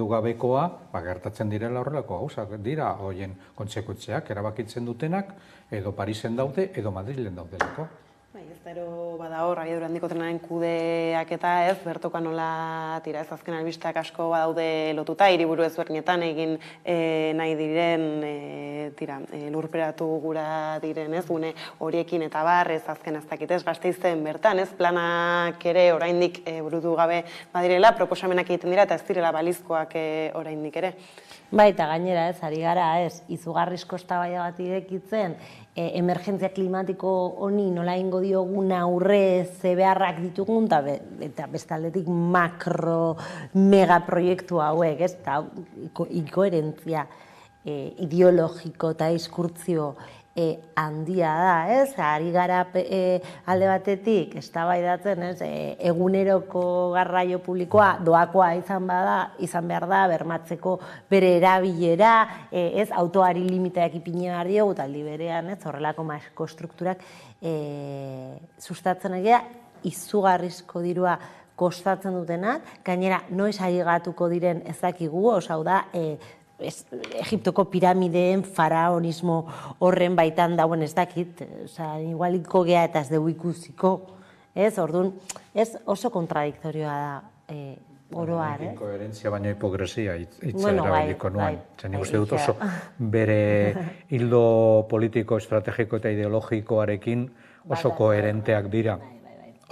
gabekoa, gertatzen direla horrelako gauzak dira, hoien kontsekutzeak erabakitzen dutenak, edo Parisen daude, edo Madrilen daudelako. Gero bada hor, abiadura handiko trenaren kudeak eta ez, bertoka nola tira ez azken albisteak asko badaude lotuta, hiriburu ezberdinetan egin nahi diren, lurperatu gura diren ez, gune horiekin eta bar, ez azken ez dakit ez, Gasteizen bertan ez, planak ere oraindik burutu gabe badirela, proposamenak egiten dira eta ez direla balizkoak oraindik ere. Bai, eta gainera ez, ari gara ez, izugarrizko eztabaida bat irekitzen, emergentzia klimatiko honi nola ingo diogun aurre ze beharrak ditugun, eta bestaldetik makro megaproiektu hauek, ez, eta inkoherentzia ideologiko eta diskurtzio handia da, ez, ari gara alde batetik, eztabaidatzen, ez, eguneroko garraio publikoa doakoa izan behar da, bermatzeko bere erabilera, ez, autoari limiteak ipini behar diogu, eta aldi berean, ez, horrelako masko strukturak sustatzen egia, izugarrizko dirua kostatzen dutenak, gainera, noiz agigatuko diren ezakigu, hau da, Egiptoko piramideen faraonismo horren baitan dauen ez dakit, igualiko gea eta ez dugu ikusiko, ez, orduan, ez oso kontradiktorioa da oroar, ez? Koherentzia baina hipokresia itzera erabiliko nuen. Nik uste dut oso bere hildo politiko, estrategiko eta ideologikoarekin oso koherenteak dira.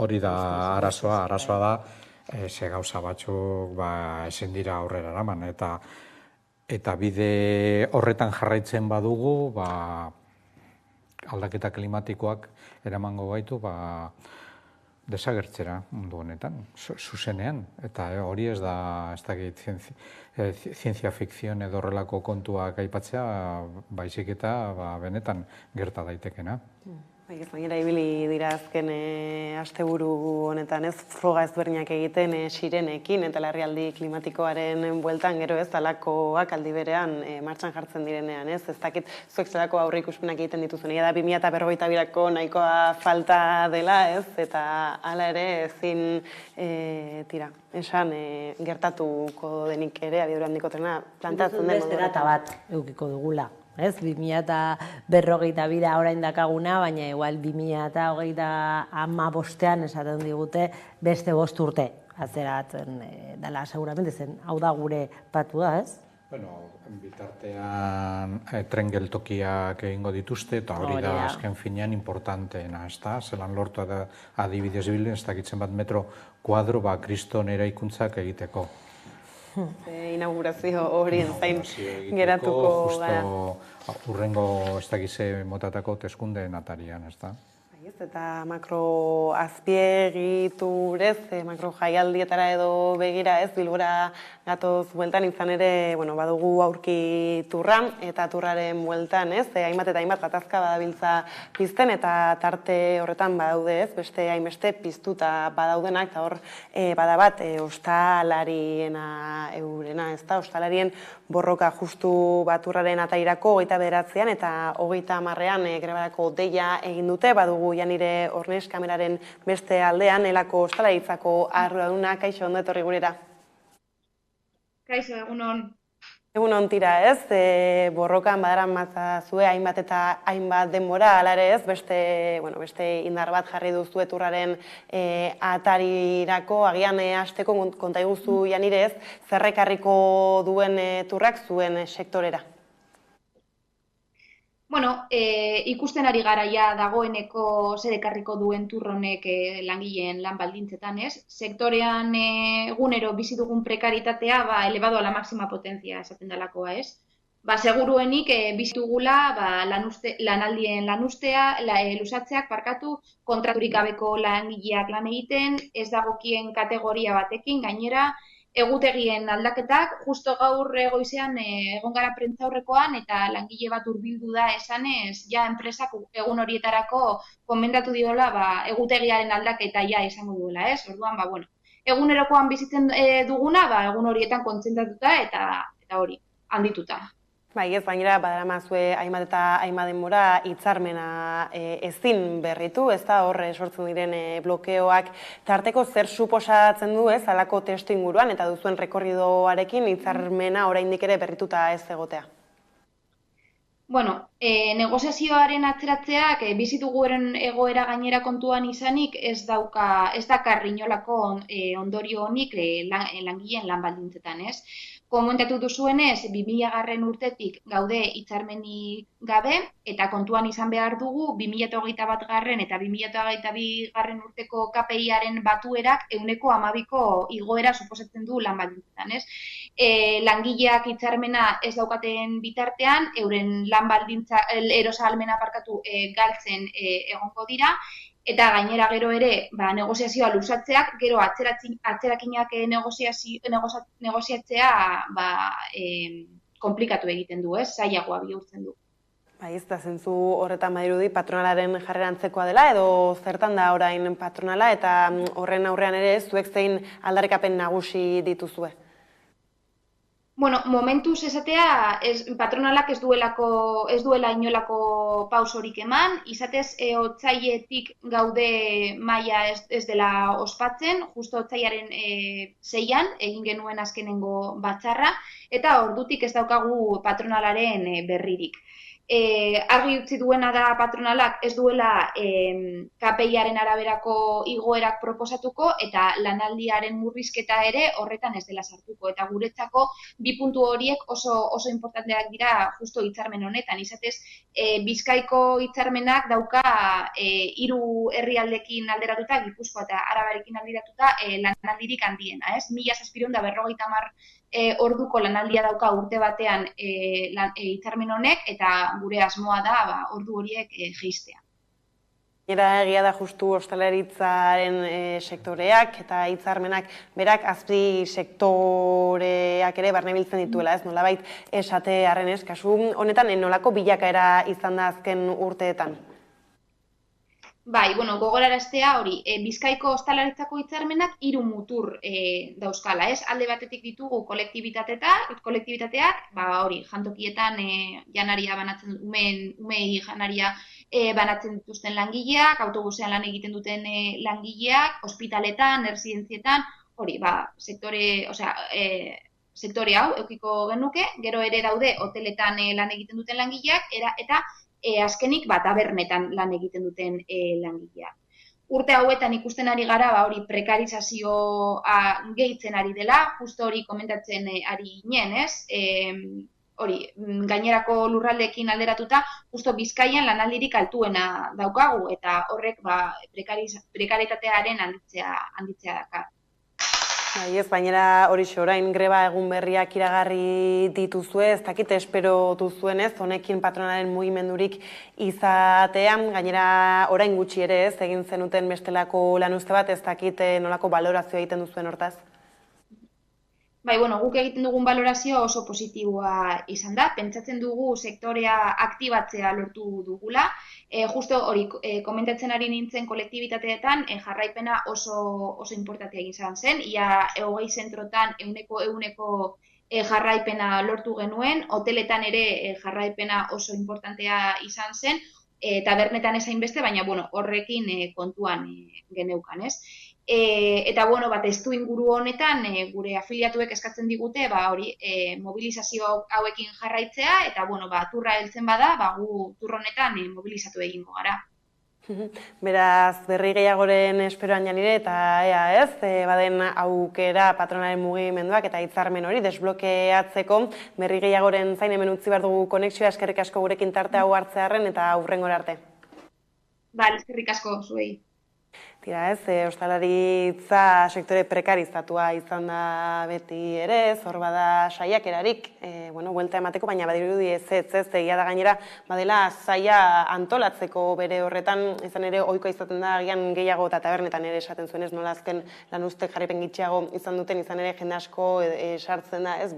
Hori da arazoa da, ze gauza batzuk ezin dira aurrera eraman, eta bide horretan jarraitzen badugu, aldaketa klimatikoak eramango gaitu, desagertzera mundu honetan, zuzenean. Eta hori ez da, ez dakit, zientzia fikzion edo horrelako kontuak aipatzea, baizik eta benetan gerta daitekena. Gainera ibili dira azken asteburu honetan ez, froga ezberdinak egiten sirenekin eta larrialdi klimatikoaren bueltan gero ez, alakoak aldi berean martxan jartzen direnean ez, ez dakit zuek zelako aurre ikuspenak egiten dituzun, da 2022ko nahikoa falta dela ez, eta hala ere ezin esan gertatuko denik ere abiadura handiko trena plantatzen den. Beste data bat edukiko dugula. 2052 da orain dakaguna, baina igual 2025an esaten digute beste 5 urte atzeratzen dela seguramente zen. Hau da gure patu da, ez? Bitartean tren geltokiak egingo dituzte, eta hori da azken finean importanteena, ez da? Zelan lortu adibidez bilen, ez dakitzen bat metro kuadro kriston eraikuntzak egiteko. Inaugurazio horien zain geratuko gara. Justo urrengo ez dakize motatako teskundeen atarian, ez da? Eta makro azpiegiturez, makro jaialdietara edo begira ez, Bilbora gatoz bueltan izan ere, badugu aurki turra eta turraren bueltan ez, hainbat eta hainbat gatazka badabiltza pizten eta tarte horretan badaude ez, beste hainbeste piztuta badaudenak, eta hor badabat ostalariena eurena ez da, ostalarien borroka justu baturraren atairako 29an eta 30an grebarako deia egin dute, badugu Janire Ornes kameraren beste aldean, elako ostalaritzako arduraduna, kaixo ondo etorri gurera. Kaixo, egunon. Egunon tira ez, borrokan badaran mazazue hainbat eta hainbat denbora, ala ere ez, beste indar bat jarri duzu eturraren atarirako, agian hasteko konta iguzu Janire ez, zerrekarriko duen turrak zuen sektorera? Ikusten ari gara ja dagoeneko zer ekarriko duen turronek langileen lan baldintzetan, ez? Sektorean egunero bizi dugun prekaritatea elevado a la máxima potencia esaten delakoa, ez? seguruenik bizitugula lanaldien lusatzeak kontraturik gabeko langileak lan egiten, ez dagokien kategoria batekin, gainera, egutegien aldaketak, justo gaur goizean egon gara prentzaurrekoan eta langile bat hurbildu da esanez, ja enpresak egun horietarako konbendatu diola egutegiaren aldaketa ja izango duela, ez? Orduan, bueno, egunerokoan bizitzen duguna, egun horietan kontzentratuta eta hori, handituta. Bai, ez gainera, badaramazue hainbat eta hainbat denbora hitzarmena ezin berritu, ez da hor sortzen diren blokeoak tarteko zer suposatzen du, ez, halako testu inguruan, eta duzuen rekorridoarekin hitzarmena oraindik ere berrituta ez egotea. Bueno, negoziazioaren atzeratzeak bizituguren egoera gainera kontuan izanik ez dakar inolako ondorio honik langileen lan baldintzetan, ez? Komentatu duzuenez, 2000 urtetik gaude hitzarmenik gabe, eta kontuan izan behar dugu 2021 eta 2022 urteko KPI-aren batuerak 12% igoera suposatzen du lan baldintzetan, ez? Langileak hitzarmena ez daukaten bitartean, euren lan baldintza, erosahalmena galtzen egongo dira, eta gainera gero ere, negoziazioa luzatzeak, gero atzerakinak negoziatzea komplikatu egiten du, zailagoa bihurtzen du. Bai, ez da zentzu horretan badirudi patronalaren jarrera antzekoa dela, edo zertan da orain patronala, eta horren aurrean ere zuek zein aldarrikapen nagusi dituzue? Bueno, momentuz esatea, patronalak ez duela inolako pausorik eman, izatez otsailetik gaude maila ez dela ospatzen, justo otsailaren 6an egin genuen azkenengo batzarra, eta ordutik ez daukagu patronalaren berririk. Argi utzi duena da patronalak ez duela KPI-aren araberako igoerak proposatuko eta lanaldiaren murrizketa ere horretan ez dela sartuko. Eta guretzako bi puntu horiek oso importanteak dira justo hitzarmen honetan. Izatez, Bizkaiko hitzarmenak dauka 3 herrialdekin alderatuta, Gipuzkoa eta Arabarekin alderatuta lanaldirik handiena, ez? 1750 orduko lanaldia dauka urte batean hitzarmen honek eta gure asmoa da ordu horiek jaistea. Era egia da justu ostalaritzaren sektoreak eta hitzarmenak berak azpi sektoreak ere barnebiltzen dituela, ez nolabait esate arrenez, kasu honetan nolako bilakaera izan da azken urteetan? Bai, gogoraraztea hori, Bizkaiko ostalaritzako hitzarmenak 3 mutur dauzkala, ez? Alde batetik ditugu kolektibitateak, hori, jantokietan janaria banatzen, umei janaria banatzen dituzten langileak, autobusean lan egiten duten langileak, ospitaletan, errezidentzietan, hori, sektore hau eukiko genuke, gero ere daude hoteletan lan egiten duten langileak, eta azkenik tabernetan lan egiten duten langileak. Urte hauetan ikusten ari gara, hori prekarizazioa gehitzen ari dela, justo hori komentatzen ari ginen, ez? Hori, gainerako lurraldeekin alderatuta, justo Bizkaian lanaldirik altuena daukagu, eta horrek prekaritatearen handitzea dakar. Ez, bainera hori orain greba egun berriak iragarri dituzue, ez dakit espero duzuenez, honekin patronalen mugimendurik izatean, gainera orain gutxi ere ez, egin zenuten bestelako lanuzte bat, ez dakit nolako balorazioa egiten duzuen hortaz? Bai, guk egiten dugun balorazio oso positiboa izan da, pentsatzen dugu sektorea aktibatzea lortu dugula, justo hori komentatzen ari nintzen kolektibitateetan jarraipena oso importantea izan zen, ia 20 zentrotan 100% jarraipena lortu genuen, hoteletan ere jarraipena oso importantea izan zen, tabernetan ezain beste, baina horrekin kontuan geneukan, ez? Eta, testu inguru honetan, gure afiliatuek eskatzen digute, hori, mobilizazio hauekin jarraitzea, eta, turra heltzen bada, gu tur honetan mobilizatu egingo gara. Beraz, berri gehiagoren esperoan janire, eta ea ez, baden aukera patronaren mugimenduak eta hitzarmen hori desblokeatzeko, berri gehiagoren zain hemen utzi behar dugu konexioa, eskerrik asko gurekin tarte hau hartzearen eta aurrengora arte. Eskerrik asko zuei. Tira ez, ostalaritza sektore prekarizatua izan da beti ere, zor bada saiakerarik, buelta emateko, baina badirudi ez, egia da gainera, badela saia antolatzeko bere horretan, izan ere ohikoa izaten da, agian gehiago eta tabernetan ere esaten zuen ez, nola azken lanuztek jarripen gitxiago izan duten, izan ere jende asko sartzen da, ez,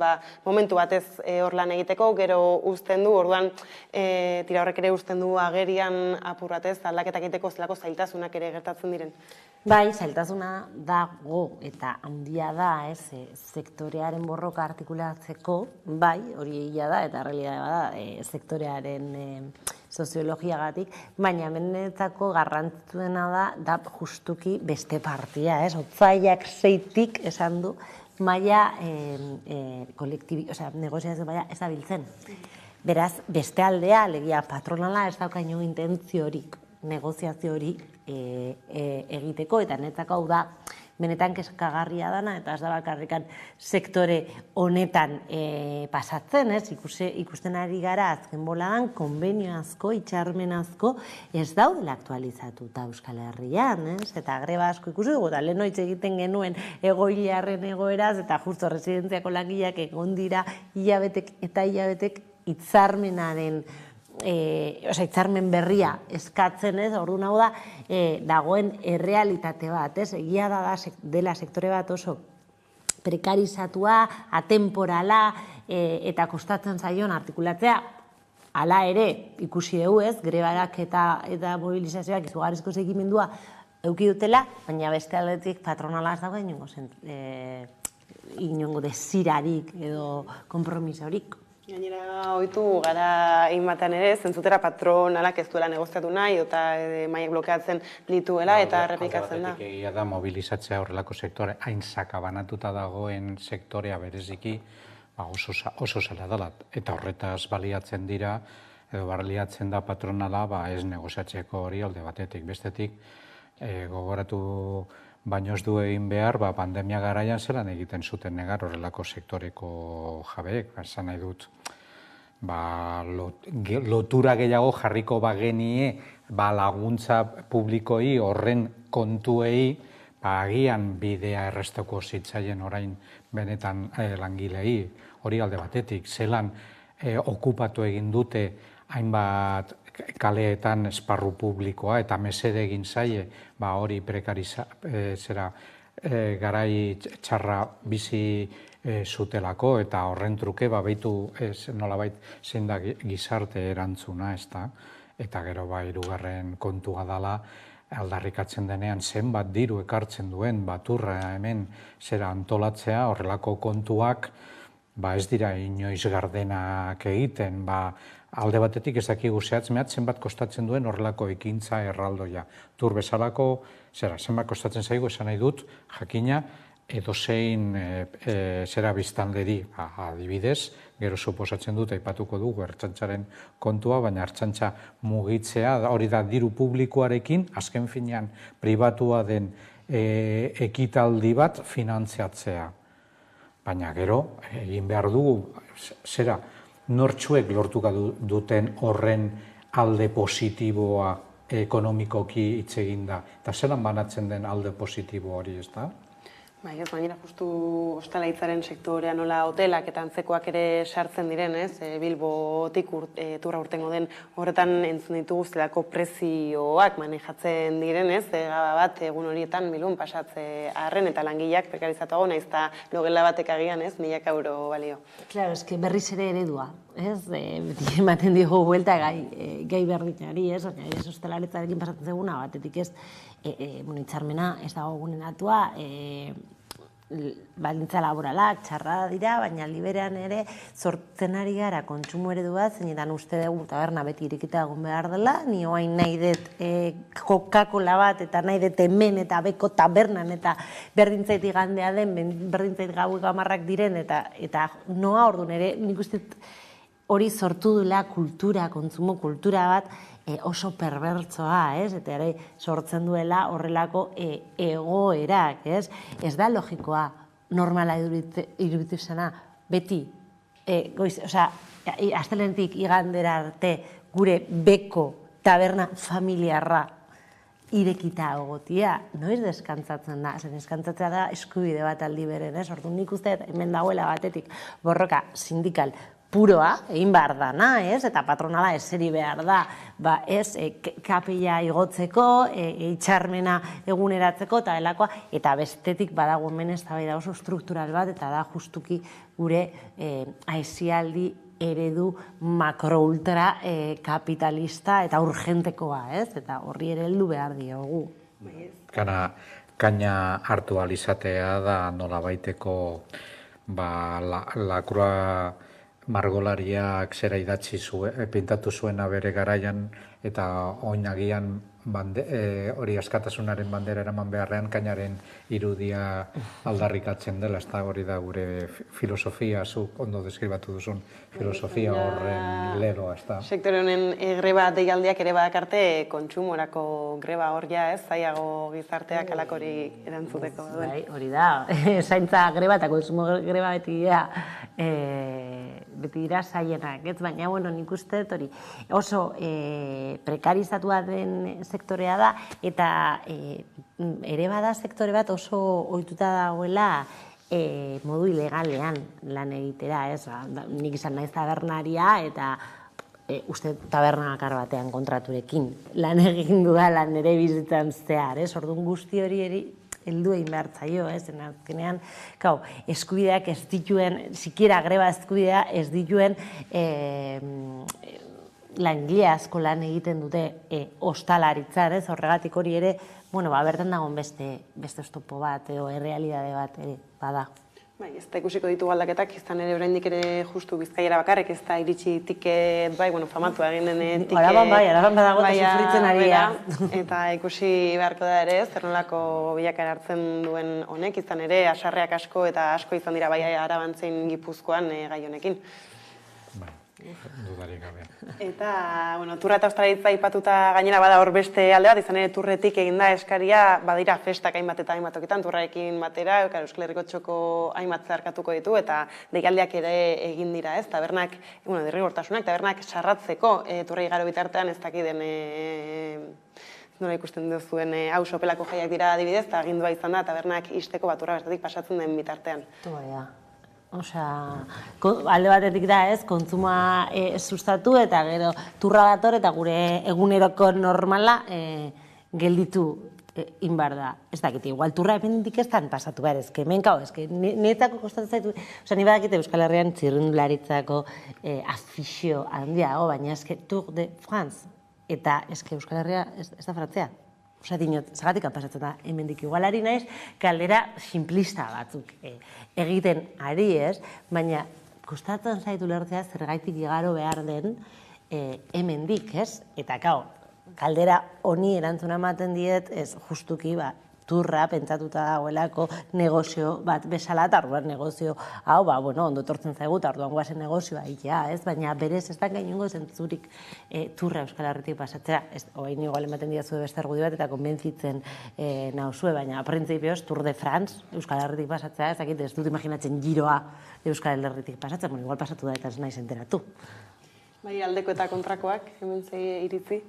momentu batez hor lan egiteko, gero uzten du, orduan, tira horrek ere uzten du agerian apur batez, aldaketak egiteko zelako zailtasunak ere gertatzen diren. Bai, zailtasuna dago eta handia da, sektorearen borroka artikulatzeko, bai, hori egia da, eta realitatea da, sektorearen soziologiagatik, baina benetzako garrantzitsuena da justuki beste partia, otsailak 6tik esan du, maila negoziazio maila ez dabiltzen. Beraz, beste aldea, alegia patronala ez daukaino intentziorik, negoziaziorik egiteko, eta netzako hau da benetan kezkagarria dana, eta ez da bakarrikan sektore honetan pasatzen, ikusten ari gara azken boladan, konbenio asko, itxarmen asko, ez daudela aktualizatuta Euskal Herrian, eta greba asko ikusi dugu, eta lehen hitz egiten genuen egoiliarren egoeraz, eta justo residentziako langileak egon dira hilabetek eta hilabetek hitzarmenaren hitzarmen berria eskatzen ez, orduan hau da, dagoen errealitate bat, egia da dela sektore bat oso prekarizatua, atemporala, eta kostatzen zaion artikulatzea, hala ere, ikusi dugu ez, grebarak eta mobilizazioak izugarrizko segimendua eduki dutela, baina beste aldetik patronala ez dago inongo desirarik edo konpromisorik. Gainera, ohitu gara inbatean ere, zentzutera patronalak ez duela negoziatu nahi, eta mailak blokeatzen dituela, eta errepikatzen da. Egia da, mobilizatzea horrelako sektore, hain sakabanatuta dagoen sektorea bereziki, oso zela dela. Eta horretaz baliatzen dira, edo baliatzen da patronala, ez negoziatzeko hori alde batetik. Bestetik, gogoratu baino ez du egin behar, pandemia garaian zelan egiten zuten negar horrelako sektoreko jabeek, esan nahi dut, lotura gehiago jarriko bagenie laguntza publikoi horren kontuei agian bidea erresteko zitzaien orain benetan langilei, hori alde batetik, zelan okupatu egin dute hainbat kaleetan esparru publikoa eta mesede egin zaie hori garai txarra bizi zutelako eta horren truke behitu nolabait zein da gizarte erantzuna, eta gero hirugarren kontua dela aldarrikatzen denean zenbat diru ekartzen duen baturra hemen zera antolatzea, horrelako kontuak ez dira inoiz gardenak egiten, alde batetik ez dakigu zenbat kostatzen duen horrelako ekintza erraldoia. Tur bezalako, zenbat kostatzen zaigu esan nahi dut, jakina, edozein biztanleri adibidez, gero suposatzen dut, aipatuko dugu ertzaintzaren kontua, baina ertzaintza mugitzea, hori da diru publikoarekin, azken finean pribatua den ekitaldi bat finantziatzea. Baina gero, egin behar dugu, nortzuek lortuka duten horren alde positiboa ekonomikoki hitz egin da. Eta zelan banatzen den alde positibo hori, ez da? Bai, ez baina justu ostalaritzaren sektorean nola hotelak eta antzekoak ere sartzen diren, ez? Bilbotik turra urtengo den horretan entzun ditugu zelako prezioak manejatzen diren, ez? Bat egun horietan milun pasatze arren eta langileak prekarizatuago naiz eta logela batek agian, ez? 1.000 euro balio. Claro, es que berriz ere eredua, ez? Beti ematen digu buelta gai berdinari, ez? Ez ostalaritzarekin pasatzen zeguna, batetik ez, hitzarmena ez dago gunenatua, baldintza laboralak txarra dira, baina liberean ere sortzen ari gara kontsumo eredu bat, zeinetan uste dugu taberna beti irekita egon behar dela, ni oain nahi dut Coca-Cola bat, eta nahi dut hemen eta beko tabernan, eta berdintzait igandea den, berdintzait gaueko 10 diren, eta noa orduan ere, nik uste hori sortu duela kultura, kontsumo kultura bat, oso perbertsoa, eta ere sortzen duela horrelako egoerak, ez da logikoa normala iruditu zena, beti, astelehenetik igandera arte gure beko taberna familiarra irekita egotia, noiz deskantzatzen da? Zer, deskantzatzea da eskubide bat aldi beren, ez? Orduan nik uste hemen dagoela batetik borroka sindikal puroa, egin behar dana, ez? Eta patronala eseri behar da, ez, kapila igotzeko, itxarmena eguneratzeko, eta delakoa, eta bestetik badago hemen eztabaida oso struktural bat, eta da justuki gure aisialdi eredu makro-ultra kapitalista eta urgentekoa, ez? Eta horri ere heldu behar diogu. Kaina hartu alizatea da nolabaiteko lakrua margolariak zera idatzi pintatu zuena bere garaian eta oinagian hori askatasunaren bandera eraman beharrean kainaren irudia aldarrikatzen dela, ez da hori da gure filosofia, zuk ondo deskribatu duzun filosofia horren leroa, ez da. Sektore honen greba deialdiak ere badakarte kontsumorako greba hor ez, zaiago gizarteak alakori erantzuteko. Bai, hori da, zaintza greba eta konsumo greba beti dira zaienak, ez? Baina, nik uste hori oso prekarizatua den sektorea da, eta ere bada sektore bat oso ohituta dagoela modu ilegalean lan egitera, ez? Nik izan naiz tabernaria eta uste taberna bakar batean kontraturekin lan egin dudalan ere bizitzan zehar, ez? Orduan guzti hori heldu egin behar zaio, ez? Azkenean, eskubideak ez dituen, sikiera greba eskubidea ez dituen langile asko lan egiten dute ostalaritzan, ez? Horregatik hori ere, bertan dagoen beste oztopo bat, edo errealidade bat ere, bada. Ez da ikusiko ditu aldaketak, izan ere oraindik ere justu Bizkaiara bakarrik, ez da iritsi tiket, famatu egin den tiket... Araban badago eta sufritzen ari da. Eta ikusi beharko da ere, zer nolako bilakara hartzen duen honek, izan ere, asarreak asko eta asko izan dira bai Araban zein Gipuzkoan gai honekin. Dudarik gabe. Eta, turra eta ostalaritza aipatuta gainera bada hor beste alde bat, izan ere turretik eginda eskaria, badira festak hainbat eta hainbat tokitan, turrarekin batera, Euskal Herriko txoko hainbat zeharkatuko ditu, eta deialdiak ere egin dira, ez? Tabernak, derrigortasunak, tabernak sarratzeko turrei igaro bitartean ez dakiden nola ikusten duzuen hau sopelako jaiak dira adibidez, eta agindua izan da, tabernak isteko turra bestatik pasatzen den bitartean. Alde batetik da, ez, kontsuma sustatu eta gero turra dator eta gure eguneroko normala gelditu inbar da. Ez dakit, igual turra ependik ez dan pasatu behar, ez que hemen niretzako kostatzen zaitu, ni badakite Euskal Herrian txirrindularitzako afixio handiago, baina ez que Tour de France eta ez que Euskal Herria ez da Frantzia. Zagatik pasatzen da, hemendik igualari naiz, galdera simplista batzuk egiten ari ez, baina kostatzen zaitu lertzea zergaitik igaro behar den hemendik, ez? Eta galdera honi erantzuna ematen diet, ez justuki turra pentsatuta dagoelako negozio bat bezala, eta orduan negozio hau, ondo etortzen zaigu, eta orduan guazen negozioa egitea, ez? Baina berez ez da gainongo zentzurik turra Euskal Herritik pasatzea. Oain igual ematen diazu beste argudio bat, eta konbentzitzen nauzue, baina printzipioz Tour de France Euskal Herritik pasatzea, ez dut imaginatzen giroa Euskal Herritik pasatzen, igual pasatu da eta ez naiz enteratu. Bai, aldeko eta kontrakoak, hemen zei iritzi?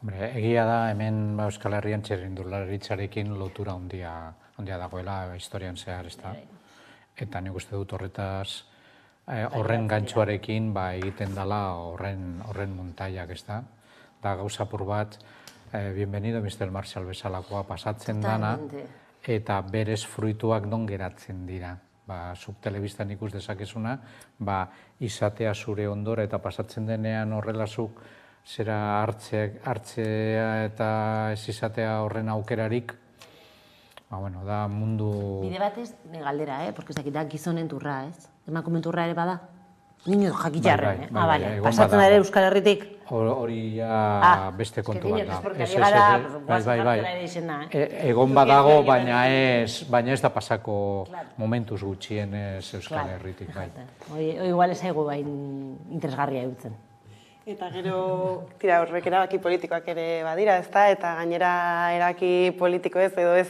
Egia da, hemen Euskal Herrian txirrindularitzarekin lotura handia dagoela historian zehar, ez da. Eta nik uste dut horretaz horren gantxuarekin egiten dela horren montaiak, ez da. Da gauzapur bat, bienvenido Mr. Marshall bezalakoa pasatzen dana, eta berez fruituak non geratzen dira. Zuk telebistan ikus dezakezuna, izatea zure ondora eta pasatzen denean horrela zuk zera hartzea eta ez izatea horren aukerarik, da mundu... Bide batez, galdera, porque ez dakit da gizonen turra, ez? Emakumen turra ere bada? Nino jakitxarren, pasatzen da ere Euskal Herritik? Hori beste kontu bat da. Egon badago, baina ez da pasako momentuz gutxienez Euskal Herritik. Igual ez egu interesgarria eutzen. Eta gero, tira, horrek erabaki politikoak ere badira, ezta? Eta gainera erabaki politiko ez, edo ez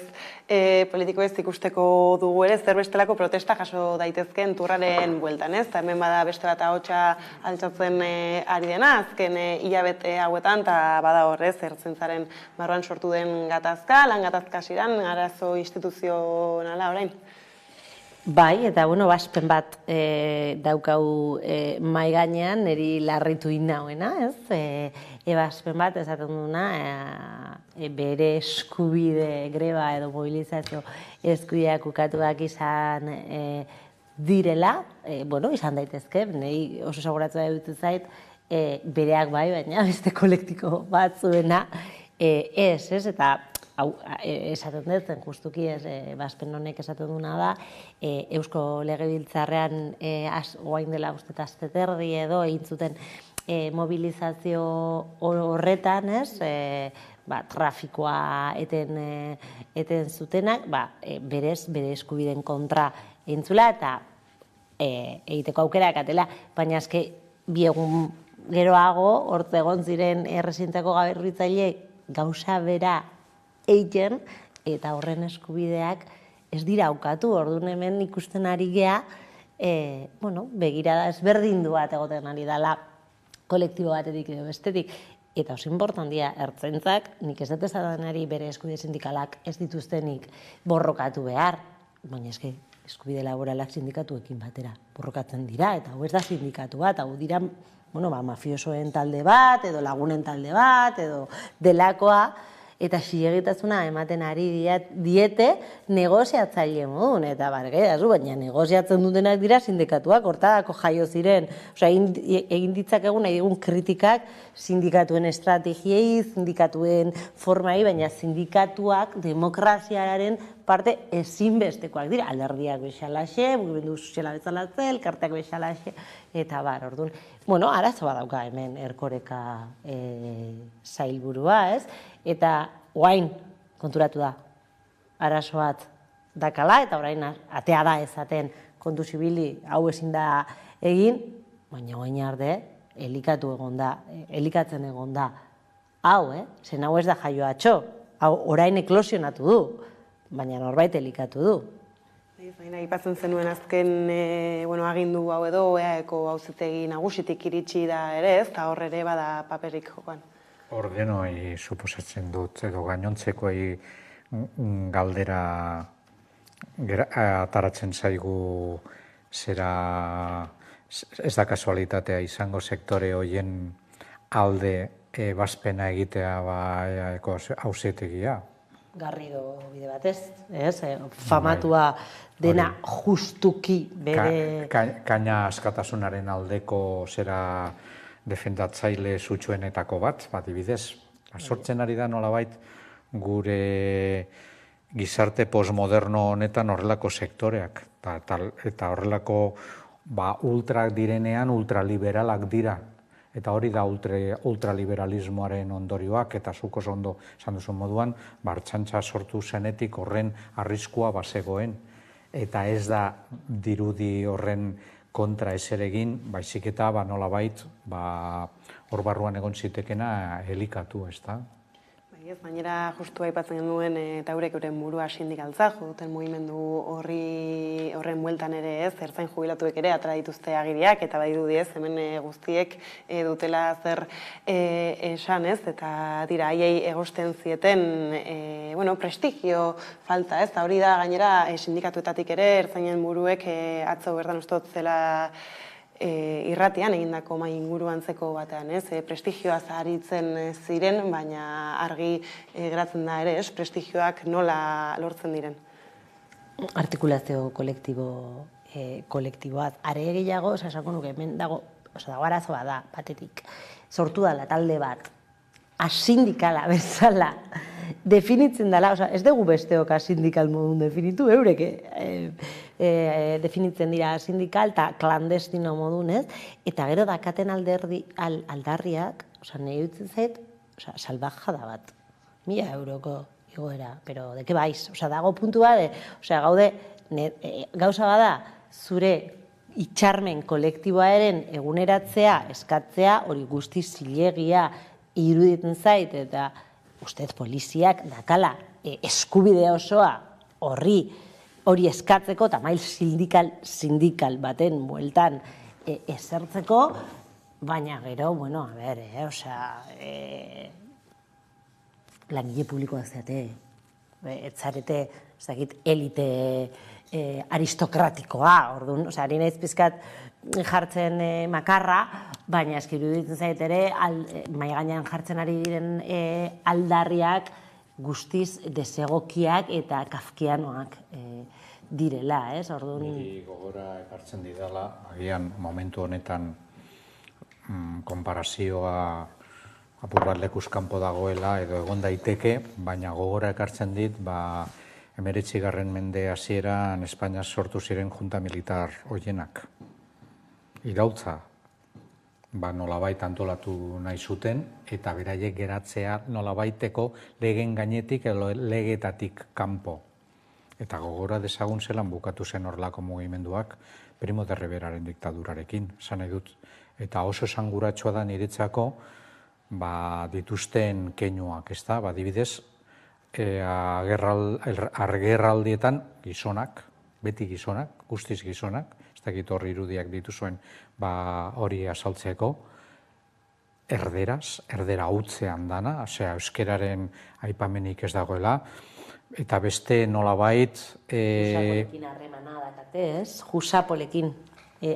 politiko ez ikusteko dugu ere, zer bestelako protesta jaso daitezkeen turraren bueltan, ez? Eta hemen bada beste bat ahotsa altxatzen ari dena, azken hilabete hauetan, eta bada horrez, ertzaintzaren barruan sortu den gatazka, lan gatazka ziran, arazo instituzionala orain. Bai, eta baspen bat daukau mai gainean, niri larritu innauena, ez? Ebaspen bat esaten duna, bere eskubide greba edo mobilizazio eskubideak ukatuak izan direla, izan daitezke, niri oso saguratua dut zait, bereak bai, baina beste kolektiko bat zuena, ez, eta esaten dut, justuki baspen honek esaten duna da, Eusko Legebiltzarrean oain dela uste asteterdi edo egin zuten mobilizazio horretan, trafikoa eten zutenak, bere eskubideen kontra entzula eta egiteko aukerak atela, baina eske bi egun geroago, hortz egon ziren errezintzako gaberritzaile gauza bera egiten, eta horren eskubideak ez dira aukatu, orduan hemen ikusten ari gea, begirada ezberdindu bat egoten ari dela kolektibo batetik edo bestetik, eta oso importantia ertzaintzak, nik ez dut esadanari bere eskubide sindikalak ez dituztenik borrokatu behar, baina eske eskubide laboralak sindikatuekin batera borrokatzen dira, eta hau ez da sindikatu bat, hau dira mafiosoen talde bat, edo lagunen talde bat, edo delakoa, eta zilegitasuna ematen ari diete negoziatzaile modun, eta baina negoziatzen dutenak dira sindikatuak, hortako jaio ziren, egin ditzakegun nahi digun kritikak sindikatuen estrategiei, sindikatuen formai, baina sindikatuak demokraziaren parte ezinbestekoak dira, alderdiak bezalaxe, mugimendu soziala bezalaxe, elkarteak bezalaxe, eta orduan, arazo badauka hemen Erkoreka sailburua, ez? Eta oain konturatu da, arazo bat dakala, eta orain atea da ezaten kontu zibili hau ezin da egin, baina oain arde, elikatzen egon da. Hau, zen hau ez da jaio atxo, hau orain eklosionatu du, baina norbait elikatu du. Aipatzen zenuen azken agindu hau edo, EAeko auzitegi nagusitik iritsi da ere ez, eta hor ere bada paperik jokoan. Ordenoi suposatzen dut, edo gainontzekoei galdera ataratzen zaigu zera ez da kasualitatea izango sektore horien alde ebazpena egitea EAeko auzitegia. Garrido bide batez, famatua dena justuki bere... Kaina askatasunaren aldeko zera defendatzaile sutsuenetako bat, adibidez. Sortzen ari da nolabait gure gizarte postmoderno honetan horrelako sektoreak. Eta horrelako ultrak direnean ultraliberalak dira. Eta hori da ultraliberalismoaren ondorioak, eta zuk oso ondo esan duzun moduan, Ertzaintza sortu zenetik horren arriskua bazegoen. Eta ez da dirudi horren kontra ezer egin, baizik eta nolabait hor barruan egon zitekena elikatu, ez da? Bainera justu aipatzen genuen eta eurek euren burua sindikaltza, duten mugimendu horren bueltan ere ez, ertzain jubilatuek ere atera dituzte agiriak, eta badirudi ez, hemen guztiek dutela zer esan ez, eta dira, haiei egosten zieten prestigio falta ez, eta hori da gainera sindikatuetatik ere ertzainen buruek atzo bertan ustot zela irratian egindako mai inguru antzeko batean, ez? Prestigioa zaharitzen ziren, baina argi geratzen da ere, ez? Prestigioak nola lortzen diren. Artikulazio kolektiboaz. Are gehiago, esako nuke, hemen dago arazoa da, batetik. Sortu dela talde bat, asindikala bezala, definitzen dela, ez dugu besteok asindikal modun definitu, eurek definitzen dira sindikal eta klandestino modun, ez? Eta gero dakaten aldarriak, nahi dutzen zait, salbajada bat, 1.000 euroko igoera, pero deke baiz, dago puntu bat, gaude, gauza bada, zure itxarmen kolektiboaren eguneratzea, eskatzea, hori guzti zilegia iruditzen zait, eta ustez poliziak dakala eskubide osoa hori eskatzeko, eta mail sindikal baten bueltan ezertzeko, baina gero, bueno, a ber, langile publikoak zeate, etzarete, ez dakit, elite aristokratikoa, orduan, ari naiz pizkat jartzen makarra, baina eskiru ditzen zait ere, mahai gainean jartzen ari diren aldarriak guztiz desegokiak eta kafkianoak direla, ez? Orduan... Niri gogora ekartzen didala, agian momentu honetan konparazioa apur bat lekuz kanpo dagoela edo egon daiteke, baina gogora ekartzen dit, 19. mende hasieran Espainia sortu ziren junta militar hoienak. Iraultza, nolabait antolatu nahi zuten, eta beraiek geratzea nolabaiteko legen gainetik edo legetatik kanpo. Eta gogora dezagun zelan bukatu zen horrelako mugimenduak Primo de Riveraren diktadurarekin, esan nahi dut. Eta oso esanguratsua da niretzako dituzten keinuak, ez da, adibidez, agerraldietan gizonak, beti gizonak, guztiz gizonak, ez dakit horri irudiak dituzuen hori azaltzeko, erdera hutzean dana, euskeraren aipamenik ez dagoela, eta beste nolabait... Jusapolekin harremana dakate, ez? Jusapolekin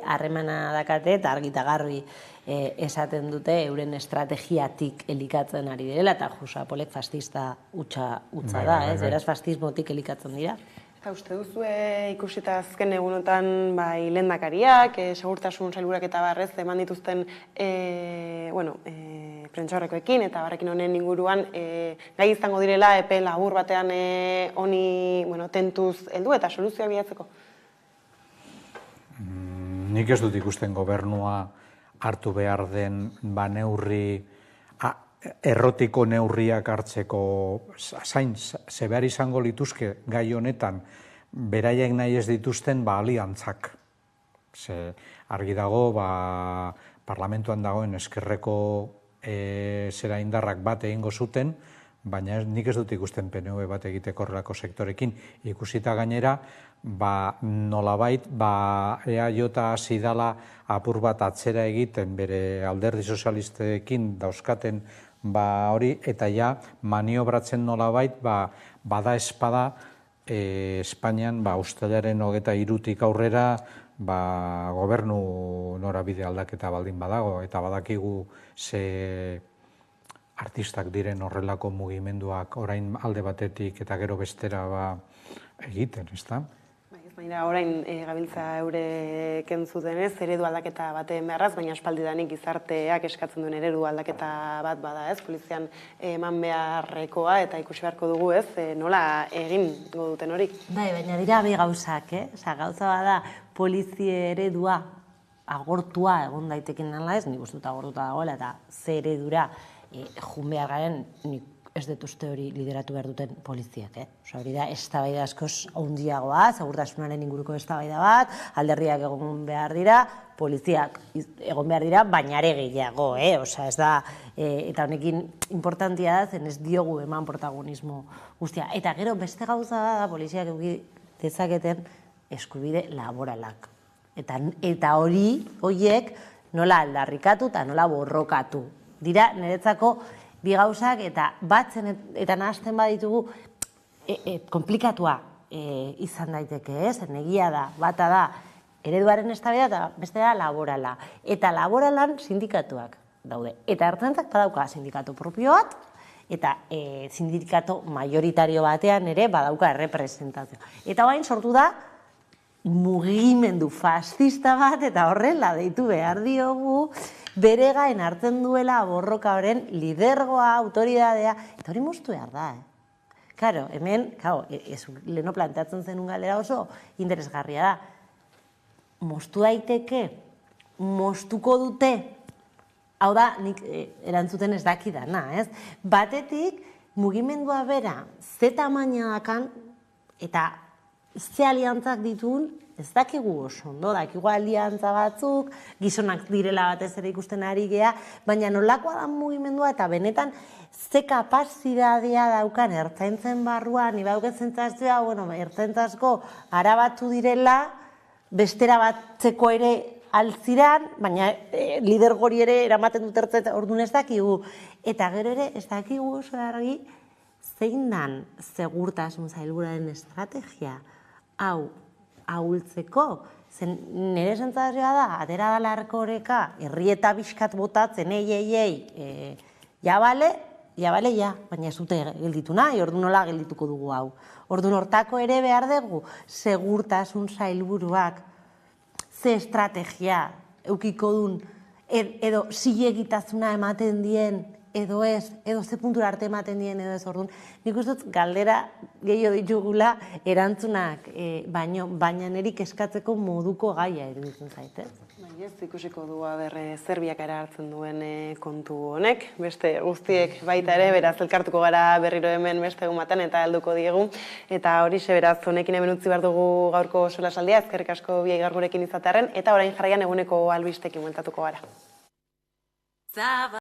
harremana dakate, eta argita garbi esaten dute euren estrategiatik elikatzen ari direla, eta Jusapolek fascista utza da, ez? Beraz, fascismotik elikatzen dira. Eta uste duzue ikusita azken egunotan lehendakariak, segurtasun sailburuak eta barrez eman dituzten prentsaurrekoekin eta barrekin honen inguruan gai izango direla epe labur batean honi tentuz heldu eta soluzioa bilatzeko? Nik ez dut ikusten gobernua hartu behar den neurri, errotiko neurriak hartzeko zain, zebehar izango lituzke gai honetan, beraiek nahi ez dituzten aliantzak. Argi dago, parlamentuan dagoen eskerreko zera indarrak bat egingo zuten, baina nik ez dut ikusten PNV bat egiteko horrelako sektorekin. Ikusita gainera, nolabait, EAJ hasi dala apur bat atzera egiten bere alderdi sozialistekin dauzkaten hori, eta maniobratzen nolabait, bada espada Espainian ustelaren 23 aurrera gobernu norabide aldaketa baldin badago, eta badakigu ze artistak diren horrelako mugimenduak orain alde batetik eta gero bestera egiten, ez da? Baina orain gabiltza eurek entzutenez, eredu aldaketa baten beharraz, baina aspaldidanik gizarteak eskatzen duen eredu aldaketa bat bada, ez? Polizian eman beharrekoa eta ikusi beharko dugu, ez? Nola egin duten hori? Bai, baina dira bi gauzak, gauza bada polizia eredua agortua egon daitekin nala ez, nik uste dut agortuta dagoela, eta ze eredura jun behar garen, nik ez dut uste hori lideratu behar duten poliziak, hori da, eztabaida askoz handiagoa, segurtasunaren inguruko eztabaida bat, alderriak egon behar dira, poliziak egon behar dira, baina ere gehiago, ez da, eta honekin importantia da, zen ez diogu eman protagonismo guztia. Eta gero beste gauza da, poliziak eduki dezaketen eskubide laboralak. Eta horiek nola aldarrikatu eta nola borrokatu. Dira, niretzako, bi gauzak eta batzen eta nahazten baditugu komplikatua izan daiteke, egia da, bata da ereduaren eztabaida eta beste da laborala. Eta laboralan sindikatuak daude. Eta ertzaintzak badauka sindikatu propio bat, eta sindikatu majoritario batean ere badauka errepresentazioa. Eta orain sortu da mugimendu fascista bat eta horrela deitu behar diogu, bere gain hartzen duela borroka horren lidergoa, autoridadea, eta hori moztu behar da. Karo, hemen, leheno planteatzen zenun galera oso interesgarria da. Moztu daiteke, moztuko dute, hau da, nik erantzuten ez dakidana, ez? Batetik, mugimendua bera, ze tamaina dakan, eta ze aliantzak ditun, ez dakigu oso ondo, dakigu aliantza batzuk, gizonak direla batez ere ikusten ari gea, baina nolakoa da mugimendua eta benetan ze kapazitatea daukan ertzaintzen barruan, niba duket zentzazioa, ertzaintzazko arabatu direla, bestera batzeko ere altziran, baina lidergori ere eramaten dut ertzaintza, orduan ez dakigu. Eta gero ere ez dakigu oso argi, zein dan segurtasun sailburuaren estrategia hau ahultzeko. Zen nire sentsazioa da, atera da larkoreka, herrieta bizkat botatzen, ja bale, baina ez dute gelditu nahi, orduan nola geldituko dugu hau. Orduan hortako ere behar dugu, segurtasun sailburuak ze estrategia eukiko duen, edo zilegitasuna ematen dien, edo ez, edo ze puntura arte ematen dien, edo ez, orduan. Nik uste dut galdera gehiago ditugula erantzunak, baina nerik eskatzeko moduko gaia iruditzen zaitez. Ez ikusiko du Serbiak era hartzen duen kontu honek, beste guztiek baita ere, beraz elkartuko gara berriro hemen beste egun batean eta helduko diegu. Eta horixe beraz honekin hemen utzi behar dugu gaurko solasaldia, eskerrik asko biei gaur gurekin izatearren, eta orain jarraian eguneko albistekin bueltatuko gara.